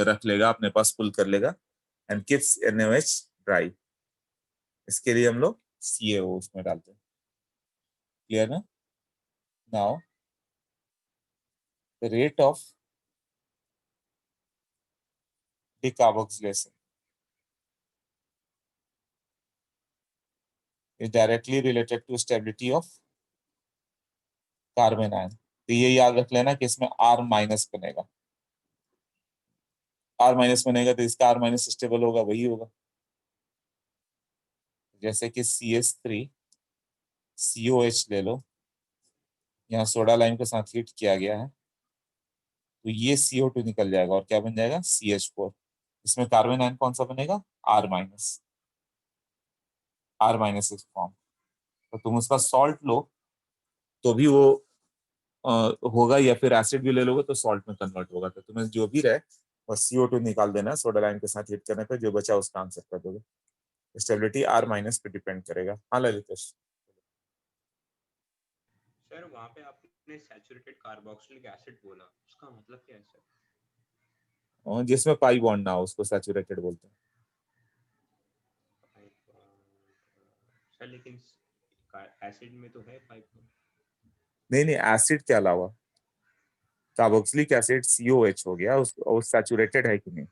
रख लेगा अपने पास, पुल कर लेगा एंड कीप्स NaOH ड्राई। इसके लिए हम लोग CaO उसमें डालते हैं। क्लियर ना? Now the rate of decarboxylation is directly related to stability of carbon ion. तो ये याद रख लेना कि इसमें R माइनस बनेगा, R माइनस बनेगा तो इसका R माइनस स्टेबल होगा, वही होगा। जैसे कि CH3 COH ले लो, यहाँ सोडा लाइम के साथ हीट किया गया है, तो ये CO2 निकल जाएगा और क्या बन जाएगा CH4। इसमें कार्बन आयन कौन सा बनेगा R माइनस, R माइनस इस फॉर्म। तो तुम उसका सॉल्ट लो तो भी वो होगा, या फिर एसिड भी ले लोगे तो सॉल्ट में कन्वर्ट होगा। तो तुम्हें जो भी रहे बस CO2 निकाल देना है, सोडा लाइम के साथ हीट करने पर जो बचा उसका आंसर कर दोगे। स्टेबिलिटी R माइनस पे डिपेंड करेगा। हाँ ललितेश। सर वहाँ पे आपने सैचुरेटेड कार्बोक्सिलिक एसिड बोला, उसका मतलब क्या है सर? जिसमें पाई बॉन्ड ना हो उसको सैचुरेटेड बोलते हैं। सर लेकिन एसिड में तो है 5 बॉन्ड। नहीं नहीं, एसिड के अलावा कार्बोक्सिलिक एसिड COH हो गया, उस सैचुरेटेड है कि नहीं।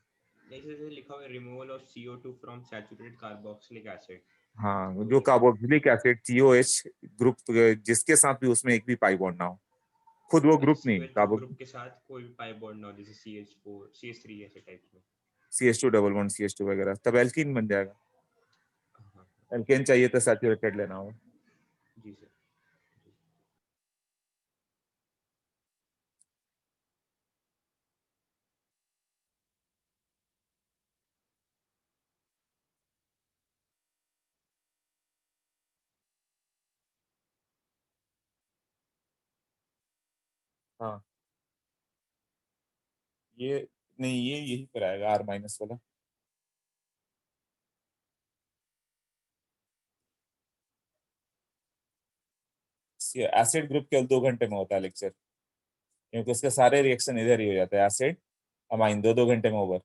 जैसे लिखा हुआ है removal of CO2 from saturated carboxylic acid. हाँ, जो कार्बोक्सिलिक एसिड COH ग्रुप जिसके साथ भी उसमें एक भी पाई बॉन्ड ना हो, खुद वो ग्रुप नहीं, COH ग्रुप के साथ कोई भी पाई बॉन्ड ना हो, जैसे CH4 CH3 ऐसे टाइप्स में। CH2 डबल बॉन्ड CH2 वगैरह, तब एल्कीन बन जाएगा। हाँ एल्केन चाहिए तो सैचुरेटेड लेना होगा। जी सर। हाँ ये नहीं, ये यही पर आएगा R माइनस वाला। एसिड ग्रुप केवल 2 घंटे में होता है लेक्चर, क्योंकि उसके सारे रिएक्शन इधर ही हो जाते हैं, एसिड अमाइन 2-2 घंटे में ओवर।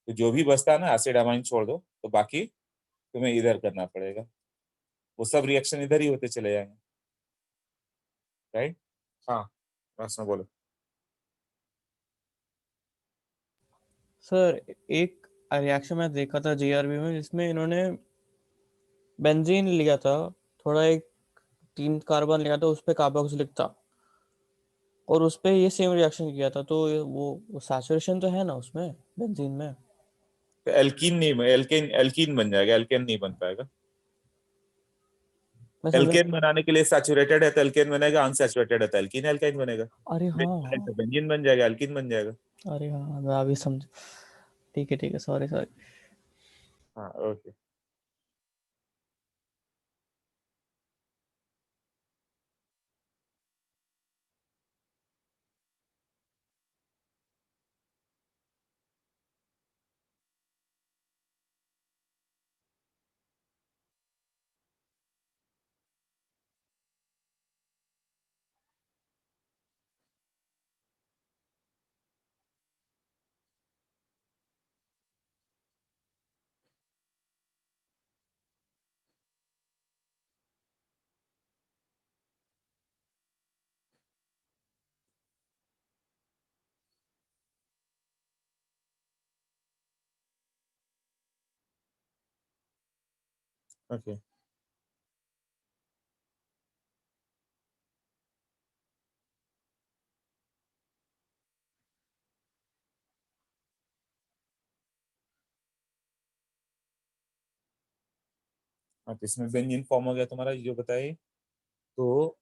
तो जो भी बचता है ना एसिड अमाइन छोड़ दो, तो बाकी तुम्हें इधर करना पड़ेगा, वो सब रिएक्शन इधर ही होते चले जाएंगे। राइट? हाँ बस में बोलो। सर एक रिएक्शन मैं देखा था जीआरबी में, जिसमें इन्होंने बेंजीन लिया था, थोड़ा एक 3 कार्बन लिया था, उस पे कार्बोक्सिलिक था, और उस पे ये सेम रिएक्शन किया था, तो वो सैचुरेशन तो है ना उसमें बेंजीन में। तो एल्कीन नहीं, एल्कीन बन जाएगा, एल्केन नहीं बन पाएगा। मैं समझ एल्केन बनाने के लिए सैचुरेटेड है तो एल्केन बनेगा, अनसैचुरेटेड है तो एल्कीन एल्काइन बनेगा। अरे हाँ हाँ, तो बेंजीन बन जाएगा, एल्कीन बन जाएगा। अरे हाँ मैं अभी समझ। ठीक है सॉरी सॉरी। हाँ ओके। ओके हाँ, तो इसमें बेंजीन फॉर्म हो गया तुम्हारा, जो बताइए। तो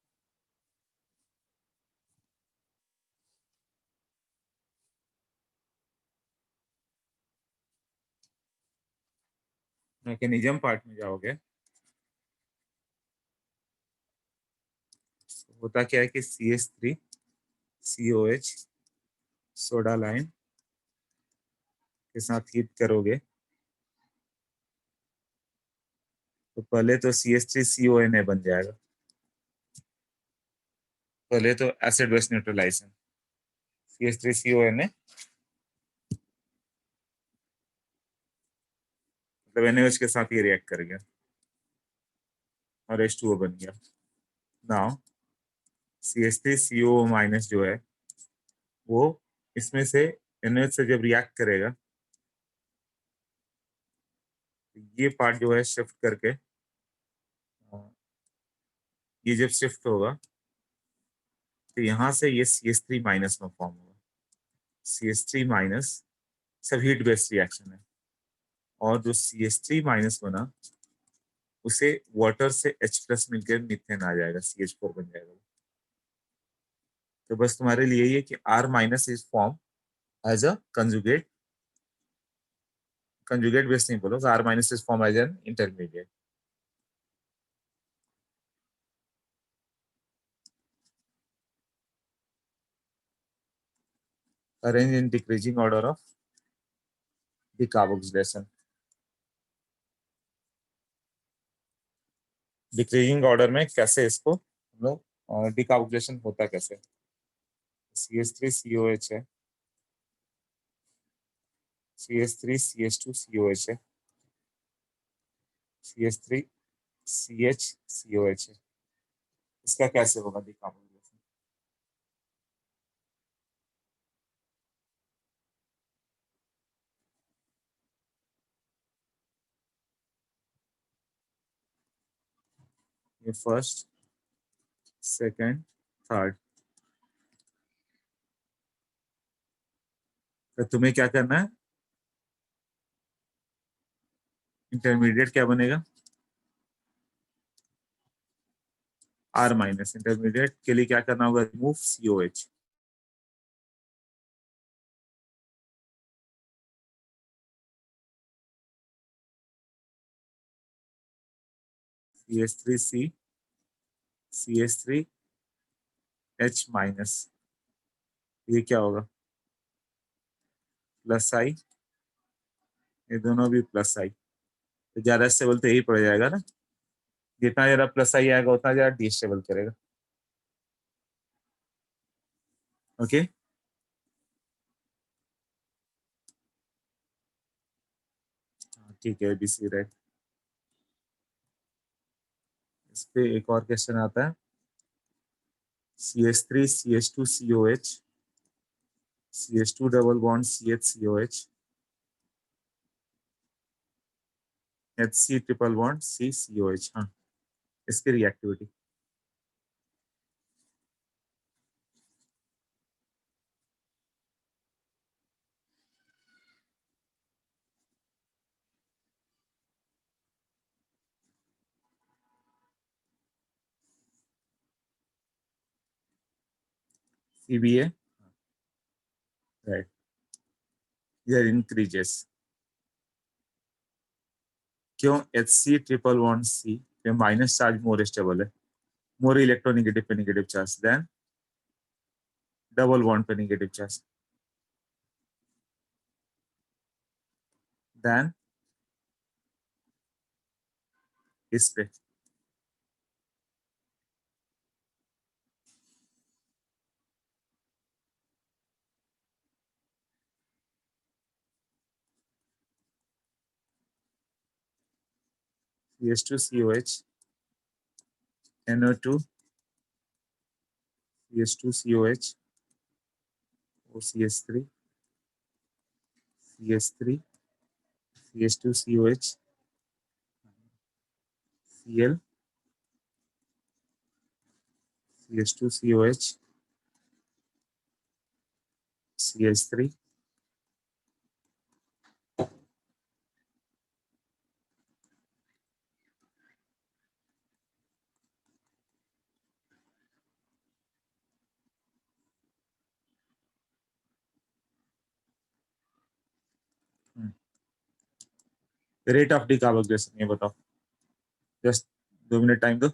मैकेनिज्म पार्ट में जाओगे, होता क्या है कि CH3 COH सोडा लाइम के साथ हीट करोगे तो पहले तो CH3CONA बन जाएगा, पहले तो एसिड बेस न्यूट्रलाइजेशन CH3CONA मतलब NaOH के साथ ये रिएक्ट कर गया और H2O बन गया। नाउ CH3CO माइनस जो है वो इसमें से NaOH से जब रिएक्ट करेगा तो ये पार्ट जो है शिफ्ट करके ये जब शिफ्ट होगा तो यहाँ से ये CH3 माइनस में फॉर्म होगा। CH3 माइनस सब हीट बेस्ड रिएक्शन है और जो CH3 माइनस बना उसे वाटर से H प्लस मिलकर मीथेन आ जाएगा, CH4 बन जाएगा। तो बस तुम्हारे लिए ये कि R minus is form as a conjugate base नहीं बोलो, R minus is form as an intermediate. Arrange in decreasing order of decarboxylation. Decreasing order में कैसे इसको हम लोग डिकार्बोक्सिलेशन होता कैसे? CH3COH है, CH3CH2COH है, CH3CHCOH है। इसका कैसे होगा डिकार्बोक्सिलेशन? ये फर्स्ट, सेकंड, थर्ड। तो तुम्हें क्या करना है? इंटरमीडिएट क्या बनेगा? R minus. इंटरमीडिएट के लिए क्या करना होगा? Remove COH। CH3C CH3H minus, ये क्या होगा? प्लस आई, ये दोनों भी प्लस आई। तो ज्यादा स्टेबल तो यही पड़ जाएगा ना, जितना ज्यादा प्लस आई आएगा उतना ज्यादा डिस्टेबल करेगा। ओके ठीक है, ABC राइट। इस पे एक और क्वेश्चन आता है, CH3CH2COH CH2 double bond CHCOH HC triple bond CCOH। हाँ, इसकी रिएक्टिविटी CBA राइट, ये इंक्रीजेस। क्यों? HC ट्रिपल बॉन्ड C पे माइनस चार्ज मोर स्टेबल है, मोर इलेक्ट्रोनेगेटिव पे negative charge than double bond पे नेगेटिव चार्ज देन इस पे। CH2COH NO2 CH2COH OCH3 CH3 CH2COH Cl CH2COH CH3 rate of decarboxylation ये बताओ, जस्ट 2 मिनट टाइम दो।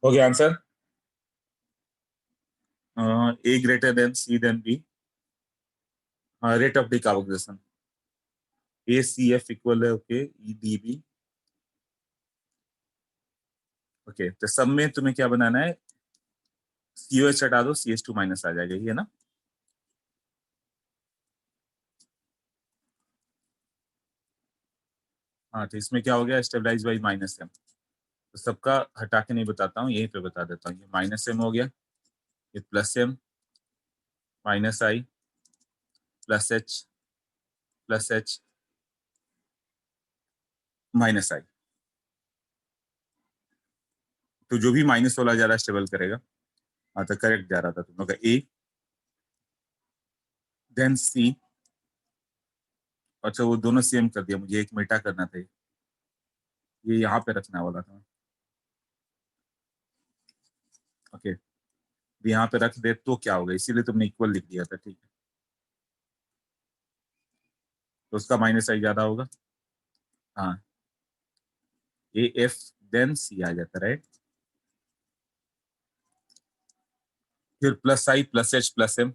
हो गया answer? A greater than C then B. Rate of decarboxylation. ACF equal है ओके EDB. ओके तो सब में तुम्हें क्या बनाना है? COH हटा दो, CH2 माइनस आ जाएगा, ये है ना? हाँ तो इसमें क्या हो गया? Stabilise by minus M. तो सबका हटा के नहीं बताता हूँ, यहीं पे बता देता हूँ. ये माइनस एम हो गया, ये प्लस एम, माइनस आई, प्लस एच, माइनस आई. तो जो भी माइनस वाला जा रहा है स्टेबल करेगा. हाँ तो करेक्ट जा रहा था तुम लोग का ए, देन सी. अच्छा वो दोनों सेम कर दिया, मुझे एक मिटा करना था. ये यहाँ पे रखने वाला था. ओके यहाँ पे रख दे तो क्या होगा, इसीलिए तुमने इक्वल लिख दिया था. ठीक है तो उसका माइनस आई ज्यादा होगा. हाँ ए एफ देन सी आ जाता, राइट. फिर प्लस आई प्लस एच प्लस एम.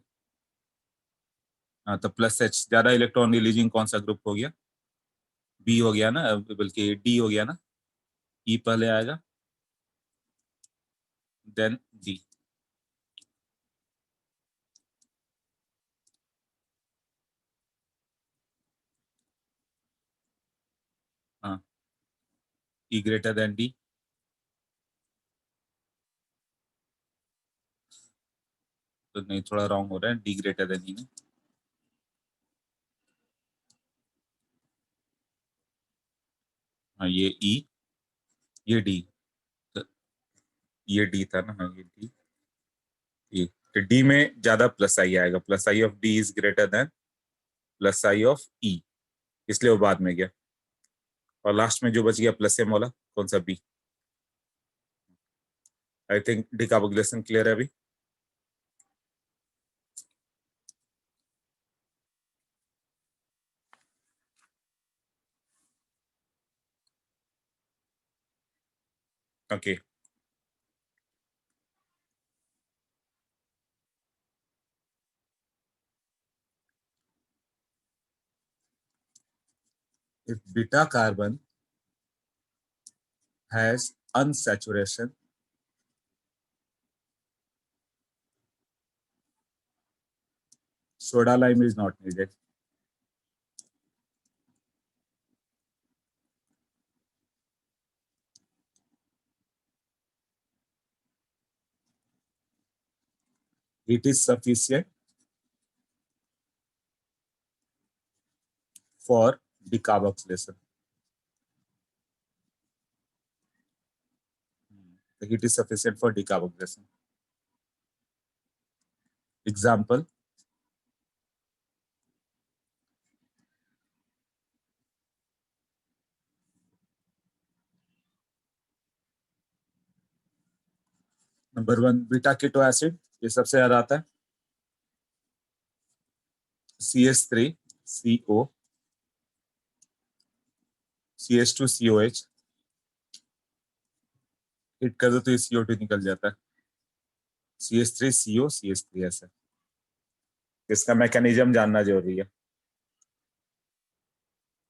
हाँ तो प्लस एच ज्यादा इलेक्ट्रॉन रिलीजिंग कौन सा ग्रुप हो गया? बी हो गया ना, बल्कि डी हो गया ना. ई पहले आएगा देन डी. हाँ ई ग्रेटर देन डी. तो नहीं थोड़ा रॉन्ग हो रहा है, डी ग्रेटर देन ई. हाँ ये ई, ये डी. तो ये डी था ना, हाँ ये डी. ई तो डी में ज्यादा प्लस आई आएगा, plus I of D is greater than plus I of E, इसलिए वो बाद में गया. और लास्ट में जो बच गया प्लस एम वाला कौन सा? B. I think decarboxylation clear है अभी. Okay if beta carbon has unsaturation, soda lime is not needed. It is sufficient for decarboxylation. It is sufficient for decarboxylation. Example, number 1 beta keto acid, ये सबसे ज्यादा आता है. CH3CO, CH2COH, हिट कर दो तो ये CO2 निकल जाता है. CH3CO CH3 ऐसा. इसका मैकेनिज्म जानना जरूरी है.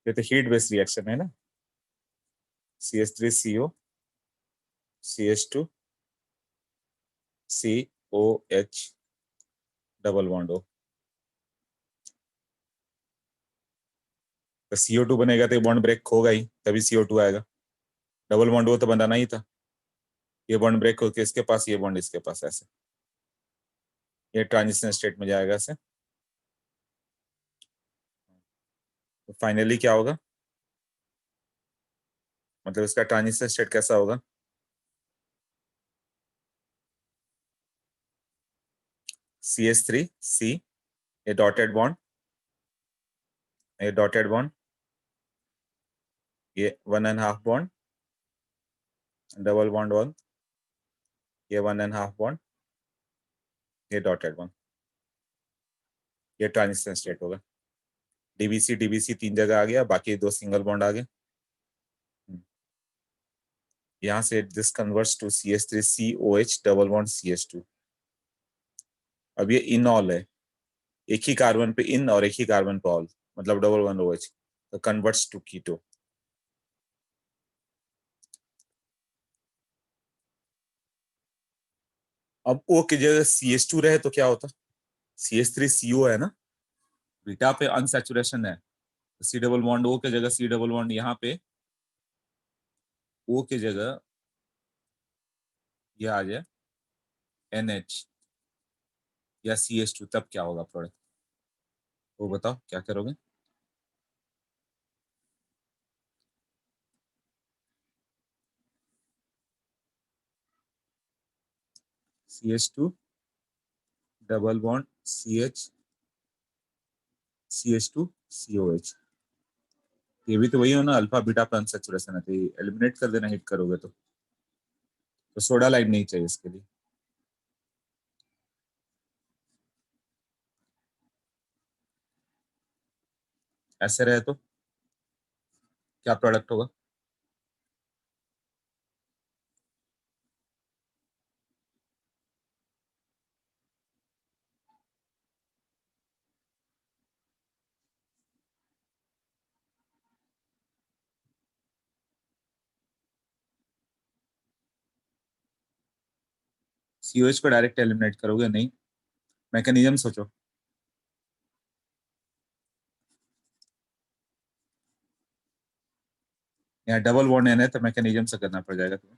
ये तो हीट बेस्ड रिएक्शन है ना. CH3CO CH2 COH double bond O. तो CO2 बनेगा तो बॉन्ड ब्रेक होगा ही, तभी CO2 आएगा. डबल बॉन्ड O तो बनाना ही था. ये बॉन्ड ब्रेक होकर इसके पास, ये बॉन्ड इसके पास, ऐसे ये ट्रांजिशन स्टेट में जाएगा ऐसे. तो फाइनली क्या होगा, मतलब इसका ट्रांजिशन स्टेट कैसा होगा? CH3C, ये डॉटेड बॉन्ड, ये डॉटेड बॉन्ड, ये 1.5 बॉन्ड, डबल बॉन्ड 1, ये 1.5 बॉन्ड, ये डॉटेड बॉन्ड. ये ट्रांजिशन स्टेट होगा. डीबीसी डीबीसी 3 जगह आ गया, बाकी 2 सिंगल बॉन्ड आ गए. यहाँ से this converts to CH3COH double bond CH2। अब ये इनॉल है, एक ही कार्बन पे इन और एक ही कार्बन पे ऑल, मतलब डबल बॉन्ड OH, तो कन्वर्ट्स टू कीटो। अब O की जगह CH2 रहे तो क्या होता? CH3CO है ना, बीटा पे अनसैचुरेशन है, C डबल बॉन्ड O की जगह C डबल बॉन्ड यहाँ पे O की जगह ये आ जाए NH या CH2, तब क्या होगा प्रोडक्ट? वो बताओ क्या करोगे? CH2 double bond CH2 COH, ये भी तो वही हो ना, अल्फा बीटा पे अनसैचुरेशन है, तो एलिमिनेट कर देना हिट करोगे तो सोडा लाइट नहीं चाहिए इसके लिए। ऐसे रहे तो क्या प्रोडक्ट होगा? COH को डायरेक्ट एलिमिनेट करोगे? नहीं, मैकेनिज्म सोचो। यहाँ डबल बॉन्ड है तो मैकेनिज्म से करना पड़ जाएगा तुम्हें।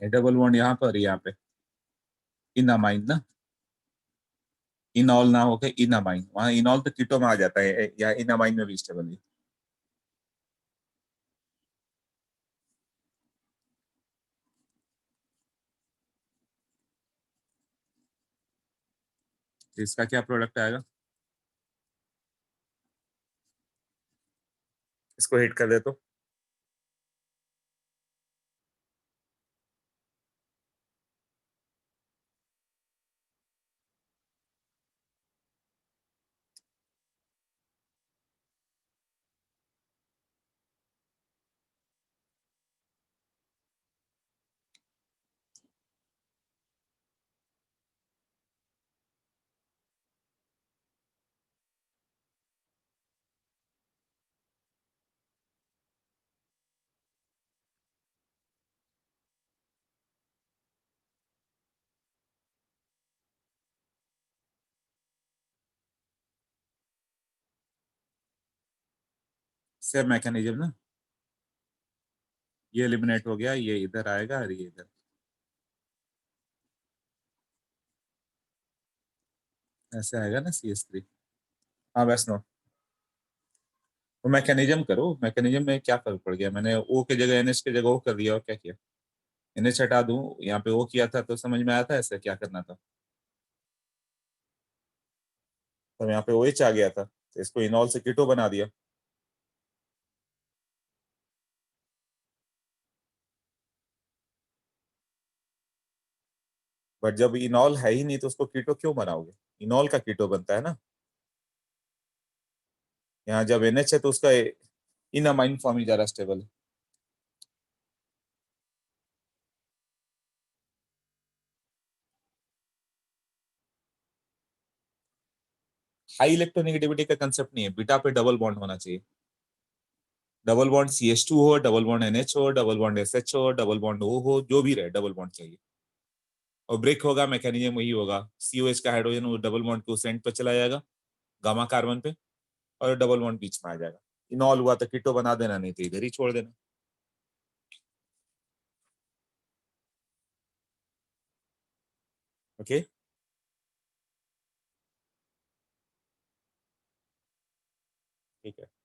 ये डबल बॉन्ड यहाँ पर, यहाँ पे इन अमाइन ना, इन ऑल ना होके इन अमाइन, वहां इन ऑल तो कीटो में आ जाता है, या इन अमाइन में भी स्टेबल है। तो इसका क्या प्रोडक्ट आएगा? इसको हिट कर दे तो सेम मैकेनिज्म ना, ये एलिमिनेट हो गया, ये इधर आएगा और ये इधर, ऐसे आएगा ना CH3। हाँ बस नो, तो मैकेनिज्म करो, मैकेनिज्म में क्या फर्क पड़ गया? मैंने O की जगह NH की जगह O कर दिया और क्या किया? NH हटा दूं, यहाँ पे O किया था तो समझ में आया था ऐसे क्या करना था, तो यहाँ पे OH आ गया था, तो इसको इनॉल से कीटो बना दिया। बट जब इनॉल है ही नहीं तो उसको कीटो क्यों बनाओगे? इनॉल का कीटो बनता है ना। यहाँ जब NH है तो उसका इन अमाइन फॉर्म ही ज्यादा स्टेबल है। हाई इलेक्ट्रोनेगेटिविटी का कंसेप्ट नहीं है, बीटा पे डबल बॉन्ड होना चाहिए, डबल बॉन्ड CH2 हो, डबल बॉन्ड NH हो, डबल बॉन्ड SH हो, डबल बॉन्ड O हो, जो भी रहे डबल बॉन्ड चाहिए। और ब्रेक होगा, मैकेनिज्म वही होगा, COH का हाइड्रोजन वो डबल बॉन्ड के उस एंड पे चला जाएगा गामा कार्बन पे, और डबल बॉन्ड बीच में आ जाएगा। इनॉल हुआ तो कीटो बना देना, नहीं तो इधर ही छोड़ देना। ओके, ठीक है।